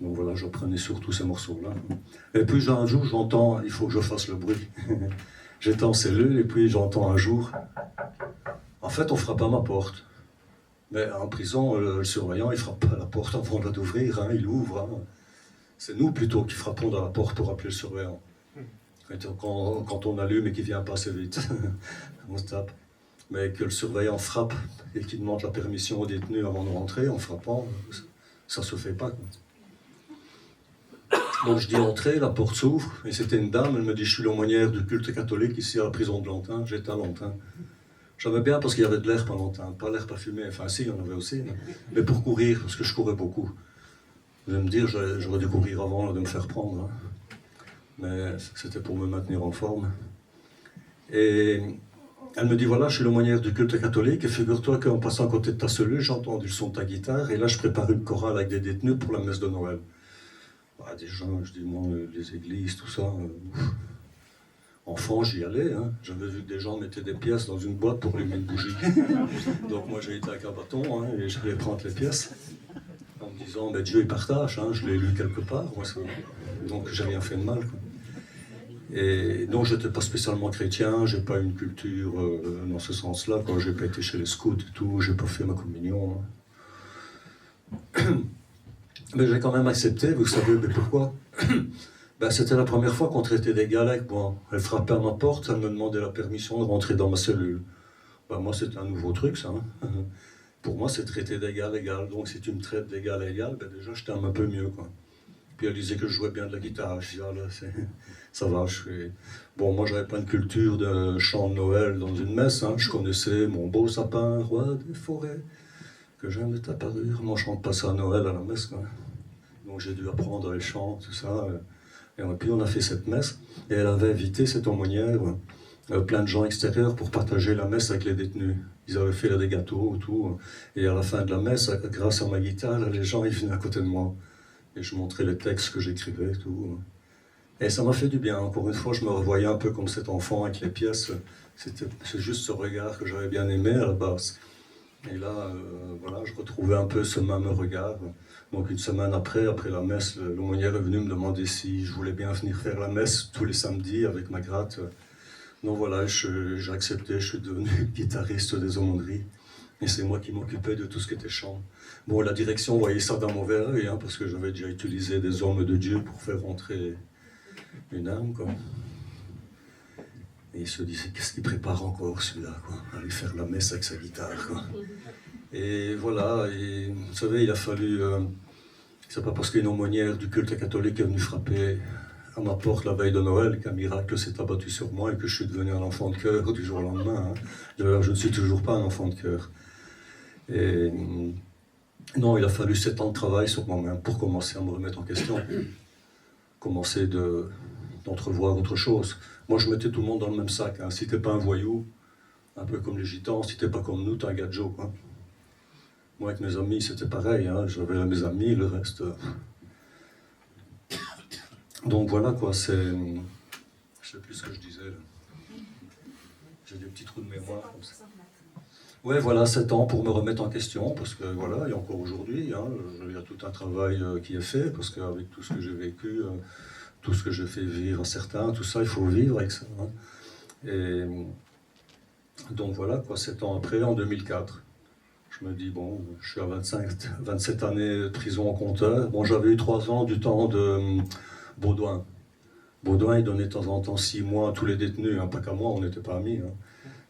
Donc voilà, je prenais surtout ces morceaux-là. Et puis un jour, j'entends, il faut que je fasse le bruit. J'étais en cellule et puis j'entends un jour, en fait, on frappe à ma porte. Mais en prison, le surveillant, il frappe pas à la porte avant d'ouvrir, il ouvre. C'est nous plutôt qui frappons dans la porte pour appeler le surveillant. Quand on allume et qu'il vient pas assez vite, on se tape. Mais que le surveillant frappe et qu'il demande la permission aux détenus avant de rentrer, en frappant, ça se fait pas, quoi. Donc je dis entrer, la porte s'ouvre, et c'était une dame, elle me dit je suis l'aumônière du culte catholique ici à la prison de Lantin, j'étais à Lantin. J'aimais bien parce qu'il y avait de l'air pas Lantin, pas l'air parfumé, enfin si, il y en avait aussi, mais pour courir, parce que je courais beaucoup. Vous allez me dire, j'aurais dû courir avant là, de me faire prendre, mais c'était pour me maintenir en forme. Et elle me dit voilà, je suis l'aumônière du culte catholique, et figure-toi qu'en passant à côté de ta cellule, j'ai entendu le son de ta guitare, et là je prépare une chorale avec des détenus pour la messe de Noël. Déjà, je dis, moi, les églises, tout ça, enfant, j'y allais. J'avais vu que des gens mettaient des pièces dans une boîte pour allumer une bougie. Donc moi, j'ai été avec un bâton et j'allais prendre les pièces en me disant, ben, Dieu, il partage, je l'ai lu quelque part. Moi, donc, j'ai rien fait de mal, quoi. Et donc, je n'étais pas spécialement chrétien, j'ai pas une culture dans ce sens-là, quoi. J'ai pas été chez les scouts et tout, j'ai pas fait ma communion. Mais j'ai quand même accepté, vous savez, mais pourquoi? C'était la première fois qu'on traitait d'égal avec moi. Elle frappait à ma porte, elle me demandait la permission de rentrer dans ma cellule. Moi, c'était un nouveau truc, ça. Pour moi, c'est traiter d'égal à égal. Donc, si tu me traites d'égal à égal, déjà, je t'aime un peu mieux, quoi. Puis elle disait que je jouais bien de la guitare. Je dis, ah là, ça va, je suis... Bon, moi, j'avais pas une culture de chant de Noël dans une messe. Je connaissais mon beau sapin, roi des forêts. Que j'aime de ta parure, moi on chante pas ça à Noël à la messe, quoi. Donc j'ai dû apprendre les chants, tout ça, et puis on a fait cette messe, et elle avait invité cette aumônière, plein de gens extérieurs pour partager la messe avec les détenus. Ils avaient fait là, des gâteaux, tout, et à la fin de la messe, grâce à ma guitare, là, les gens ils venaient à côté de moi, et je montrais les textes que j'écrivais, tout. Et ça m'a fait du bien, encore une fois, je me revoyais un peu comme cet enfant avec les pièces, c'est juste ce regard que j'avais bien aimé à la base. Et là, voilà, je retrouvais un peu ce même regard. Donc une semaine après la messe, l'aumônière est venu me demander si je voulais bien venir faire la messe tous les samedis avec ma gratte. Donc voilà, j'ai accepté, je suis devenu guitariste des aumôneries. Et c'est moi qui m'occupais de tout ce qui était chant. Bon, la direction voyait ça d'un mauvais œil, parce que j'avais déjà utilisé des hommes de Dieu pour faire rentrer une âme, quoi. Et il se disait, qu'est-ce qu'il prépare encore celui-là, quoi, aller faire la messe avec sa guitare, quoi. Et voilà, et vous savez, il a fallu... c'est pas parce qu'une aumônière du culte catholique est venue frapper à ma porte la veille de Noël qu'un miracle s'est abattu sur moi et que je suis devenu un enfant de cœur du jour au lendemain. D'ailleurs, je ne suis toujours pas un enfant de cœur. Et non, il a fallu 7 ans de travail sur moi-même pour commencer à me remettre en question. Commencer d'entrevoir autre chose. Moi, je mettais tout le monde dans le même sac. Si t'es pas un voyou, un peu comme les gitans, si t'es pas comme nous, t'es un gadjo, quoi. Moi, avec mes amis, c'était pareil. J'avais mes amis, le reste... Donc voilà, quoi, c'est... Je sais plus ce que je disais, là. J'ai des petits trous de mémoire, comme ça. Ouais, voilà, 7 ans pour me remettre en question, parce que voilà, et encore aujourd'hui, hein, il y a tout un travail qui est fait, parce qu'avec tout ce que j'ai vécu, tout ce que j'ai fait vivre à certains, tout ça, il faut vivre avec ça. Hein. Et donc voilà, quoi, 7 ans après, en 2004, je me dis, bon, je suis à 27 années de prison en compteur. Bon, j'avais eu 3 ans du temps de Baudouin. Baudouin, il donnait de temps en temps 6 mois à tous les détenus, hein, pas qu'à moi, on n'était pas amis. Hein.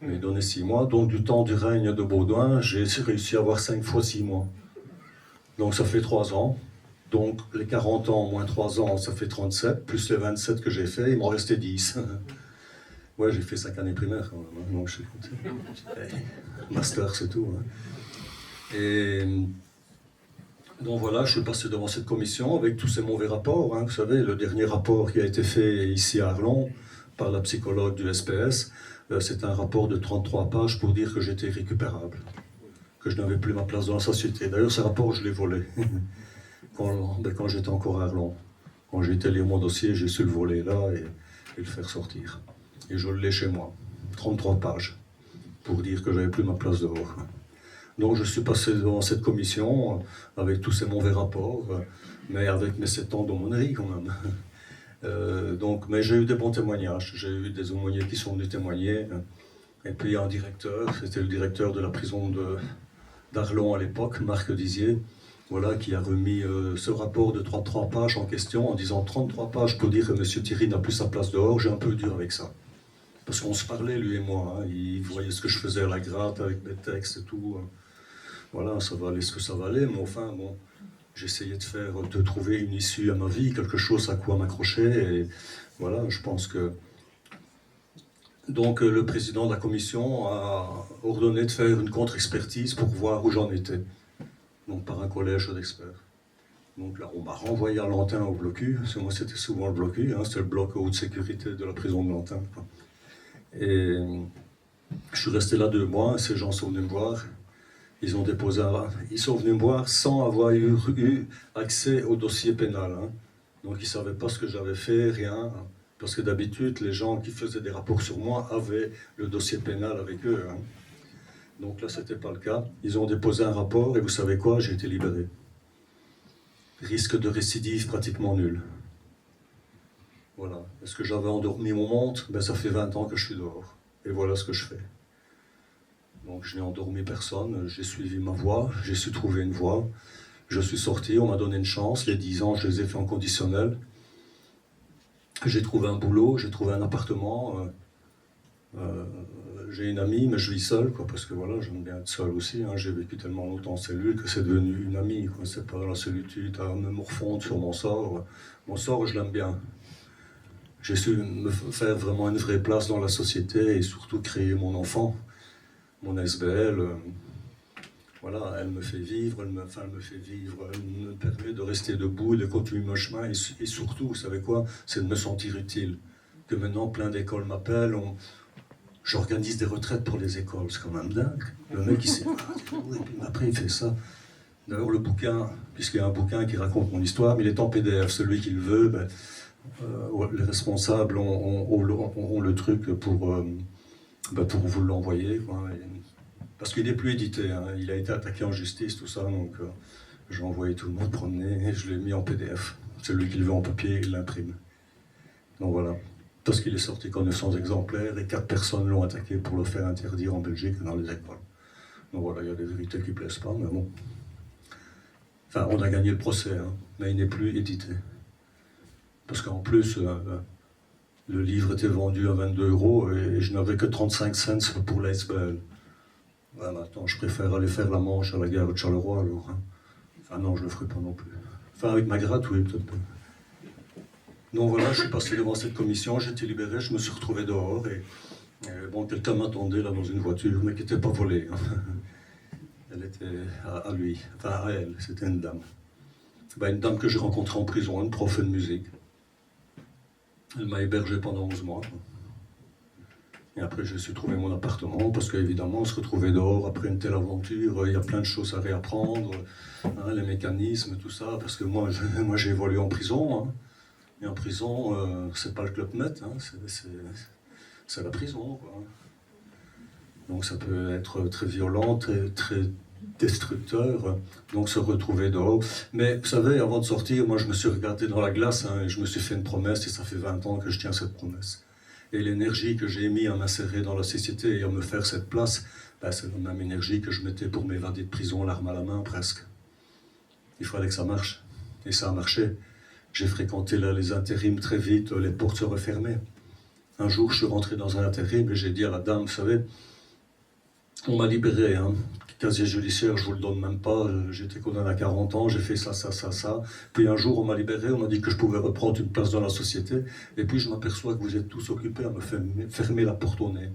Mais il donnait 6 mois. Donc, du temps du règne de Baudouin, j'ai réussi à avoir 5 fois 6 mois. Donc, ça fait 3 ans. Donc, les 40 ans moins 3 ans, ça fait 37, plus les 27 que j'ai fait, il m'en restait 10. Ouais, j'ai fait 5 années primaires quand même, hein, donc je suis content. Master, c'est tout. Hein. Et donc voilà, je suis passé devant cette commission avec tous ces mauvais rapports. Hein. Vous savez, le dernier rapport qui a été fait ici à Arlon par la psychologue du SPS, c'est un rapport de 33 pages pour dire que j'étais irrécupérable, que je n'avais plus ma place dans la société. D'ailleurs, ce rapport, je l'ai volé quand j'étais encore à Arlon. Quand j'ai été lire mon dossier, j'ai su le voler là et le faire sortir. Et je l'ai chez moi, 33 pages, pour dire que j'avais plus ma place dehors. Donc je suis passé devant cette commission avec tous ces mauvais rapports, mais avec mes 7 ans d'aumônerie quand même. Mais j'ai eu des bons témoignages, j'ai eu des aumôniers qui sont venus témoigner. Et puis un directeur, c'était le directeur de la prison d'Arlon à l'époque, Marc Dizier, voilà, qui a remis ce rapport de 33 pages en question en disant 33 pages pour dire que M. Thierry n'a plus sa place dehors. J'ai un peu dur avec ça. Parce qu'on se parlait, lui et moi. Hein. Il voyait ce que je faisais à la gratte avec mes textes et tout. Voilà, ça valait ce que ça valait. Mais enfin, bon, j'essayais de trouver une issue à ma vie, quelque chose à quoi m'accrocher. Et voilà, je pense que... Donc le président de la commission a ordonné de faire une contre-expertise pour voir où j'en étais. Donc par un collège d'experts. Donc là, on m'a renvoyé à Lantin au blocu, parce que moi c'était souvent le blocu, hein, c'était le bloc haute sécurité de la prison de Lantin. Quoi. Et je suis resté là 2 mois, ces gens sont venus me voir. Ils sont venus me voir sans avoir eu accès au dossier pénal. Hein. Donc ils ne savaient pas ce que j'avais fait, rien. Parce que d'habitude, les gens qui faisaient des rapports sur moi avaient le dossier pénal avec eux. Hein. Donc là, ce n'était pas le cas. Ils ont déposé un rapport et vous savez quoi, j'ai été libéré. Risque de récidive pratiquement nul. Voilà. Est-ce que j'avais endormi mon monde? Ça fait 20 ans que je suis dehors. Et voilà ce que je fais. Donc je n'ai endormi personne, j'ai suivi ma voie, j'ai su trouver une voie. Je suis sorti, on m'a donné une chance. Les 10 ans, je les ai fait en conditionnel. J'ai trouvé un boulot, j'ai trouvé un appartement. J'ai une amie, mais je vis seul, quoi, parce que voilà, j'aime bien être seul aussi. Hein. J'ai vécu tellement longtemps en cellule que c'est devenu une amie. Quoi. C'est pas la solitude à me morfondre sur mon sort. Mon sort, je l'aime bien. J'ai su me faire vraiment une vraie place dans la société et surtout créer mon enfant, mon SBL. Voilà, elle me fait vivre, elle me permet de rester debout, de continuer mon chemin. Et surtout, vous savez quoi, c'est de me sentir utile. Que maintenant, plein d'écoles m'appellent. J'organise des retraites pour les écoles, c'est quand même dingue. Le mec, il sait pas, et puis après, il fait ça. D'ailleurs, le bouquin, puisqu'il y a un bouquin qui raconte mon histoire, mais il est en PDF. Celui qui le veut, les responsables ont le truc pour vous l'envoyer. Quoi. Parce qu'il n'est plus édité, hein. Il a été attaqué en justice, tout ça, donc j'ai envoyé tout le monde promener et je l'ai mis en PDF. Celui qui le veut en papier, il l'imprime. Donc voilà. Parce qu'il est sorti qu'en 900 exemplaires et 4 personnes l'ont attaqué pour le faire interdire en Belgique et dans les écoles. Donc voilà, il y a des vérités qui ne plaisent pas, mais bon. Enfin, on a gagné le procès, hein, mais il n'est plus édité. Parce qu'en plus, le livre était vendu à 22 € et je n'avais que 35 cents pour la SBL. Ouais, maintenant, je préfère aller faire la manche à la gare de Charleroi, alors. Hein. Enfin non, je ne le ferai pas non plus. Enfin, avec ma gratte, oui, peut-être pas. Donc voilà, je suis passé devant cette commission, j'ai été libéré, je me suis retrouvé dehors et bon, quelqu'un m'attendait là dans une voiture, mais qui n'était pas volée. Hein. Elle était à lui, enfin à elle, c'était une dame. Une dame que j'ai rencontrée en prison, une prof de musique. Elle m'a hébergé pendant 11 mois. Et après, je suis trouvé mon appartement, parce qu'évidemment, se retrouver dehors après une telle aventure, il y a plein de choses à réapprendre, hein, les mécanismes, tout ça, parce que moi j'ai évolué en prison. Hein. Et en prison, c'est pas le Club Med, hein, c'est la prison, quoi. Donc ça peut être très violent, très destructeur, donc se retrouver dehors. Mais vous savez, avant de sortir, moi je me suis regardé dans la glace et je me suis fait une promesse, et ça fait 20 ans que je tiens cette promesse. Et l'énergie que j'ai mis à m'insérer dans la société et à me faire cette place, c'est la même énergie que je mettais pour m'évader de prison, l'arme à la main presque. Il fallait que ça marche. Et ça a marché. J'ai fréquenté là, les intérims très vite, les portes se refermaient. Un jour, je suis rentré dans un intérim et j'ai dit à la dame, vous savez, on m'a libéré, casier judiciaire, je vous le donne même pas, j'étais condamné à 40 ans, j'ai fait ça. Puis un jour, on m'a libéré, on m'a dit que je pouvais reprendre une place dans la société, et puis je m'aperçois que vous êtes tous occupés à me fermer la porte au nez.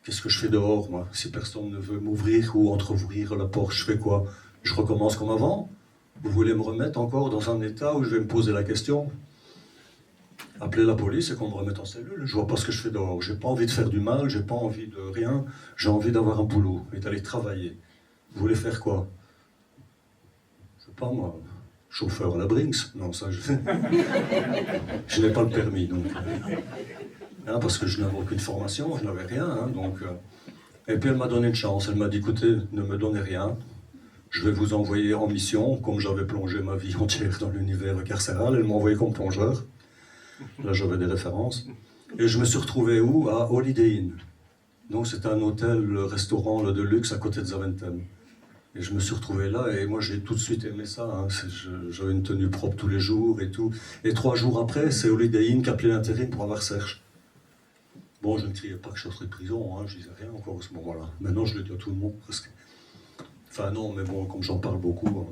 Qu'est-ce que je fais dehors, moi? Si personne ne veut m'ouvrir ou entreouvrir la porte, je fais quoi? Je recommence comme avant? Vous voulez me remettre encore dans un état où je vais me poser la question? Appeler la police et qu'on me remette en cellule. Je vois pas ce que je fais dehors. J'ai pas envie de faire du mal, j'ai pas envie de rien. J'ai envie d'avoir un boulot et d'aller travailler. Vous voulez faire quoi? Je sais pas moi, chauffeur à la Brinks? Non, ça je je n'ai pas le permis donc. Parce que je n'avais aucune formation, je n'avais rien. Donc. Et puis elle m'a donné une chance. Elle m'a dit écoutez, ne me donnez rien. Je vais vous envoyer en mission, comme j'avais plongé ma vie entière dans l'univers carcéral. Elle m'a envoyé comme plongeur. Là, j'avais des références. Et je me suis retrouvé où? À Holiday Inn. Donc, c'était un hôtel-restaurant de luxe à côté de Zaventem. Et je me suis retrouvé là, et moi, j'ai tout de suite aimé ça. J'avais une tenue propre tous les jours et tout. Et 3 jours après, c'est Holiday Inn qui a appelé l'intérim pour avoir Serge. Bon, je ne criais pas que je sortais de prison, je disais rien encore à ce moment-là. Maintenant, je le dis à tout le monde, presque. Enfin, non, mais bon, comme j'en parle beaucoup...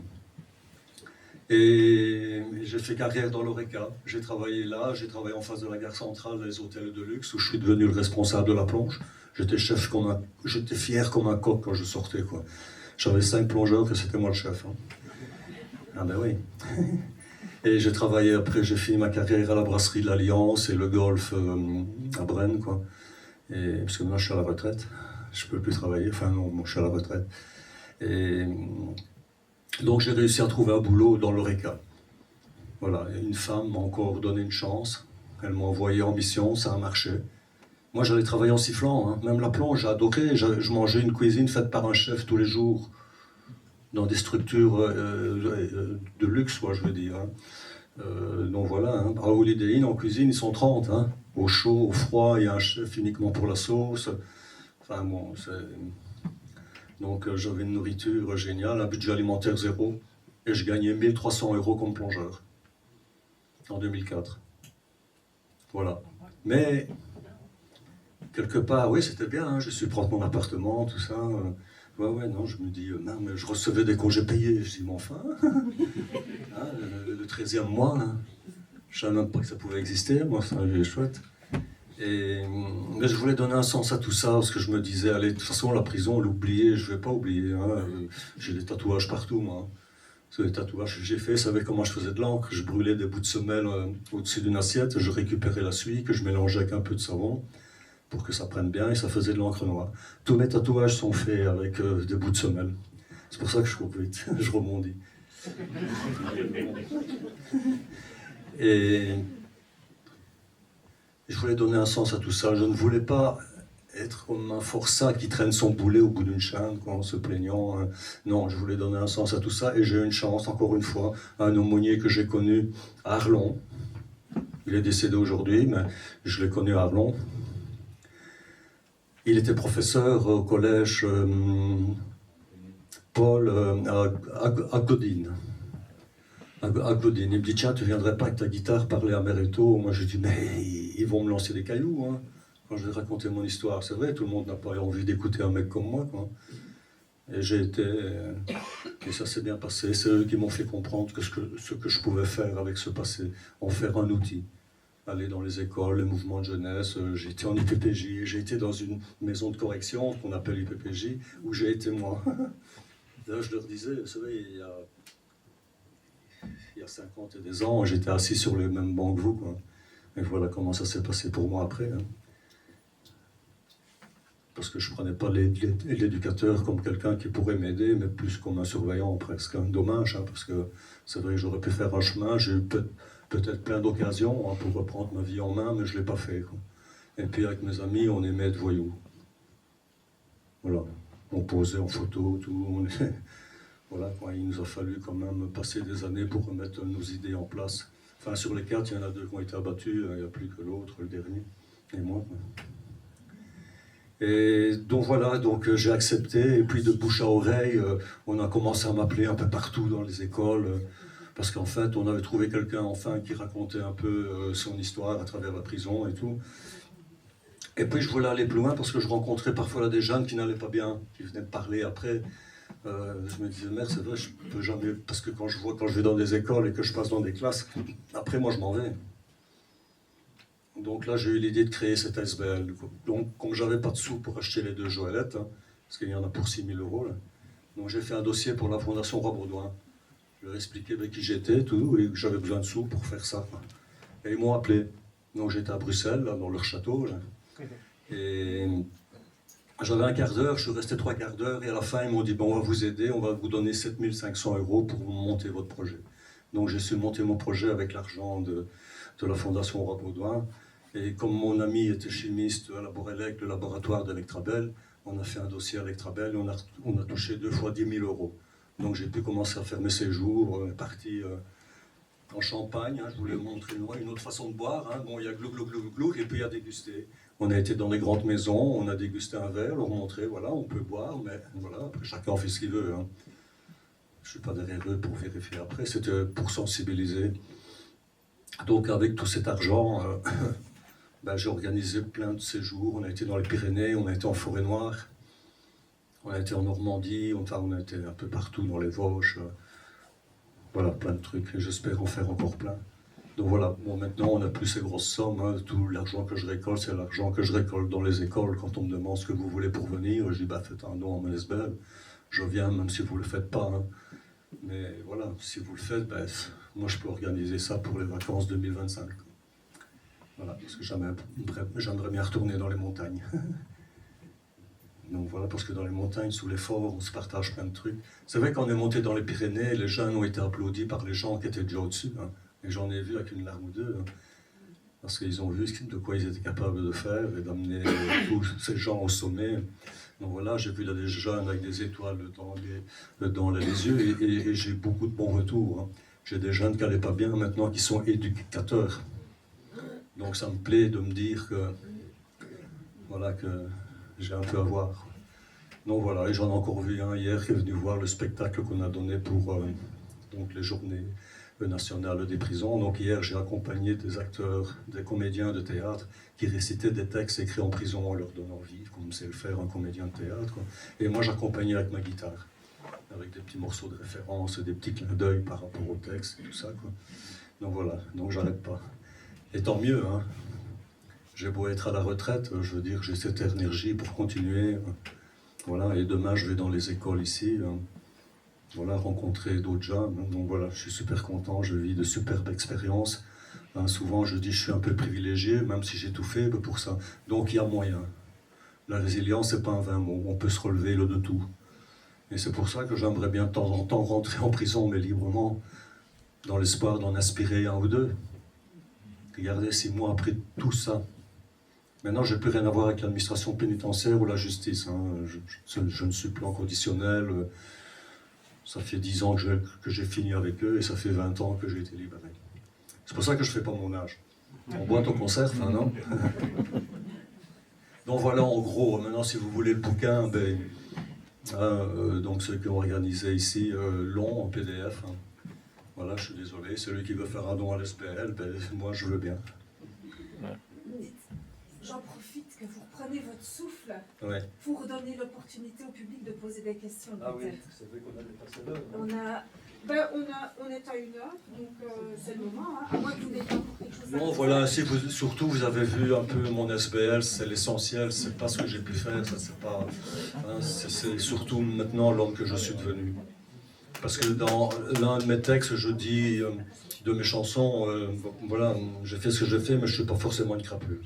Et j'ai fait carrière dans l'Oreca. J'ai travaillé là, j'ai travaillé en face de la gare centrale, les hôtels de luxe, où je suis devenu le responsable de la plonge. J'étais j'étais fier comme un coq quand je sortais, quoi. J'avais 5 plongeurs, que c'était moi le chef. Ah ben oui. Et j'ai travaillé après, j'ai fini ma carrière à la brasserie de l'Alliance et le golf à Brenne, quoi. Et, parce que maintenant je suis à la retraite, je peux plus travailler, enfin non, moi je suis à la retraite. Et donc j'ai réussi à trouver un boulot dans l'Oreca. Voilà, et une femme m'a encore donné une chance. Elle m'a envoyé en mission, ça a marché. Moi j'allais travailler en sifflant, même la plonge, j'ai adoré. Je mangeais une cuisine faite par un chef tous les jours, dans des structures de luxe, quoi, je veux dire. Donc voilà, à Holiday Inn, en cuisine, ils sont 30. Au chaud, au froid, il y a un chef uniquement pour la sauce. Enfin bon, c'est... Donc j'avais une nourriture géniale, un budget alimentaire zéro, et je gagnais 1 300 € comme plongeur, en 2004. Voilà. Mais, quelque part, oui, c'était bien, je suis propre mon appartement, tout ça. Ouais, non, je me dis, non, mais je recevais des congés payés. Je dis, mais enfin, le 13e mois, je ne savais même pas que ça pouvait exister, moi, c'est chouette. Mais je voulais donner un sens à tout ça, parce que je me disais, allez, de toute façon, la prison, l'oublier, je ne vais pas oublier. J'ai des tatouages partout, moi. Les tatouages que j'ai faits, vous savez comment je faisais de l'encre? Je brûlais des bouts de semelle au-dessus d'une assiette, je récupérais la suie, que je mélangeais avec un peu de savon, pour que ça prenne bien, et ça faisait de l'encre noire. Tous mes tatouages sont faits avec des bouts de semelle. C'est pour ça que je coupe vite, je rebondis. Et... je voulais donner un sens à tout ça. Je ne voulais pas être comme un forçat qui traîne son boulet au bout d'une chaîne, quoi, en se plaignant. Non, je voulais donner un sens à tout ça. Et j'ai eu une chance, encore une fois, un aumônier que j'ai connu à Arlon. Il est décédé aujourd'hui, mais je l'ai connu à Arlon. Il était professeur au collège Paul à Godine. À Godine. Il me dit, tiens, tu viendrais pas avec ta guitare parler à Mereto? Moi, je dis, mais ils vont me lancer des cailloux, quand je vais raconter mon histoire. C'est vrai, tout le monde n'a pas envie d'écouter un mec comme moi, quoi. Et j'ai été... et ça s'est bien passé. C'est eux qui m'ont fait comprendre que ce que je pouvais faire avec ce passé, en faire un outil. Aller dans les écoles, les mouvements de jeunesse. J'ai été en IPPJ, j'ai été dans une maison de correction qu'on appelle IPPJ, où j'ai été moi. Là, je leur disais, vous savez, il y a 50 et des ans, j'étais assis sur le même banc que vous, quoi. Et voilà comment ça s'est passé pour moi après. Parce que je ne prenais pas l'éducateur comme quelqu'un qui pourrait m'aider, mais plus comme un surveillant presque. Dommage, parce que c'est vrai que j'aurais pu faire un chemin, j'ai eu peut-être plein d'occasions pour reprendre ma vie en main, mais je ne l'ai pas fait, quoi. Et puis avec mes amis, on aimait être voyous. Voilà, on posait en photo, tout. Voilà, quoi. Il nous a fallu quand même passer des années pour remettre nos idées en place. Enfin, sur les 4, il y en a 2 qui ont été abattus, il n'y a plus que l'autre, le dernier, et moi. Et donc voilà, donc j'ai accepté, et puis de bouche à oreille, on a commencé à m'appeler un peu partout dans les écoles, parce qu'en fait, on avait trouvé quelqu'un enfin qui racontait un peu son histoire à travers la prison et tout. Et puis je voulais aller plus loin parce que je rencontrais parfois là des jeunes qui n'allaient pas bien, qui venaient me parler après. Je me disais, merde, c'est vrai, je peux jamais. Parce que quand je vais dans des écoles et que je passe dans des classes, après moi je m'en vais. Donc là j'ai eu l'idée de créer cette SBL. Donc comme j'avais pas de sous pour acheter les 2 Joëlettes, hein, parce qu'il y en a pour 6 000 €, là, donc j'ai fait un dossier pour la Fondation Roi Baudouin. Je leur ai expliqué qui j'étais, tout, et que j'avais besoin de sous pour faire ça. Et ils m'ont appelé. Donc j'étais à Bruxelles, là, dans leur château. Là. Et j'avais un quart d'heure, je suis resté 3 quarts d'heure, et à la fin, ils m'ont dit, bon, on va vous aider, on va vous donner 7 500 € pour monter votre projet. Donc j'ai su monter mon projet avec l'argent de la Fondation Roi Baudouin. Et comme mon ami était chimiste à Laborelec, le laboratoire d'Electrabel, on a fait un dossier à Electrabel et on a touché 2 fois 10 000 €. Donc j'ai pu commencer à faire mes séjours, on est parti en Champagne, hein, je voulais vous montrer une autre façon de boire. Hein. Bon, il y a glou, glou, glou, glou, et puis il y a déguster. On a été dans des grandes maisons, on a dégusté un verre, leur montrer, voilà, on peut boire, mais voilà, après chacun fait ce qu'il veut. Hein. Je ne suis pas derrière eux pour vérifier après, c'était pour sensibiliser. Donc avec tout cet argent, ben, j'ai organisé plein de séjours, on a été dans les Pyrénées, on a été en Forêt-Noire, on a été en Normandie, enfin on a été un peu partout dans les Vosges. Voilà, plein de trucs, et j'espère en faire encore plein. Donc voilà, bon, maintenant on n'a plus ces grosses sommes, hein. Tout l'argent que je récolte, c'est l'argent que je récolte dans les écoles. Quand on me demande ce que vous voulez pour venir, je dis bah faites un don à mon SBL, je viens même si vous ne le faites pas. Hein. Mais voilà, si vous le faites, ben, moi je peux organiser ça pour les vacances 2025. Voilà, parce que j'aimerais bien retourner dans les montagnes. Donc voilà, parce que dans les montagnes, sous les forts, on se partage plein de trucs. C'est vrai qu'on est monté dans les Pyrénées, les jeunes ont été applaudis par les gens qui étaient déjà au-dessus. Hein. Et j'en ai vu avec une larme ou deux. Hein. Parce qu'ils ont vu de quoi ils étaient capables de faire et d'amener tous ces gens au sommet. Donc voilà, j'ai vu là des jeunes avec des étoiles dans les yeux et j'ai beaucoup de bons retours. Hein. J'ai des jeunes qui n'allaient pas bien maintenant qui sont éducateurs. Donc ça me plaît de me dire que voilà que j'ai un peu à voir. Donc voilà, et j'en ai encore vu un hier qui est venu voir le spectacle qu'on a donné pour donc les journées nationales des prisons. Donc hier, j'ai accompagné des acteurs, des comédiens de théâtre qui récitaient des textes écrits en prison en leur donnant vie, comme sait le faire un comédien de théâtre. Quoi. Et moi, j'accompagnais avec ma guitare, avec des petits morceaux de référence, des petits clins d'œil par rapport au texte et tout ça. Quoi. Donc voilà, donc j'arrête pas. Et tant mieux, hein. J'ai beau être à la retraite, je veux dire, j'ai cette énergie pour continuer. Voilà, et demain, je vais dans les écoles ici, voilà, rencontrer d'autres jeunes. Donc voilà, je suis super content, je vis de superbes expériences. Souvent, je dis, je suis un peu privilégié, même si j'ai tout fait pour ça. Donc, il y a moyen. La résilience, c'est pas un vain mot, on peut se relever le de tout. Et c'est pour ça que j'aimerais bien de temps en temps rentrer en prison, mais librement, dans l'espoir d'en aspirer un ou deux. Regardez, 6 mois après tout ça, maintenant, je n'ai plus rien à voir avec l'administration pénitentiaire ou la justice. Hein. Je ne suis plus en conditionnel. Ça fait 10 ans que j'ai fini avec eux et ça fait 20 ans que j'ai été libéré. C'est pour ça que je ne fais pas mon âge. On boit, on conserve, hein, non? Donc voilà, en gros, maintenant, si vous voulez le bouquin, ben, donc ceux qui ont organisé ici, long en PDF. Hein. Voilà, je suis désolé. Celui qui veut faire un don à l'SPL, ben, moi, je veux bien. J'en profite que vous reprenez votre souffle Ouais. pour donner l'opportunité au public de poser des questions. Ah oui, peut-être. c'est vrai qu'on a dépassé l'heure. On est à 1h, donc c'est le moment, hein, à moins que vous n'ayez pas encore quelque chose à Non, dire. voilà, si vous, surtout vous avez vu un peu mon SBL, c'est l'essentiel, c'est pas ce que j'ai pu faire, ça c'est pas, hein, c'est surtout maintenant l'homme que je suis devenu. Parce que dans l'un de mes textes, je dis de mes chansons, voilà, j'ai fait ce que j'ai fait, mais je suis pas forcément une crapule.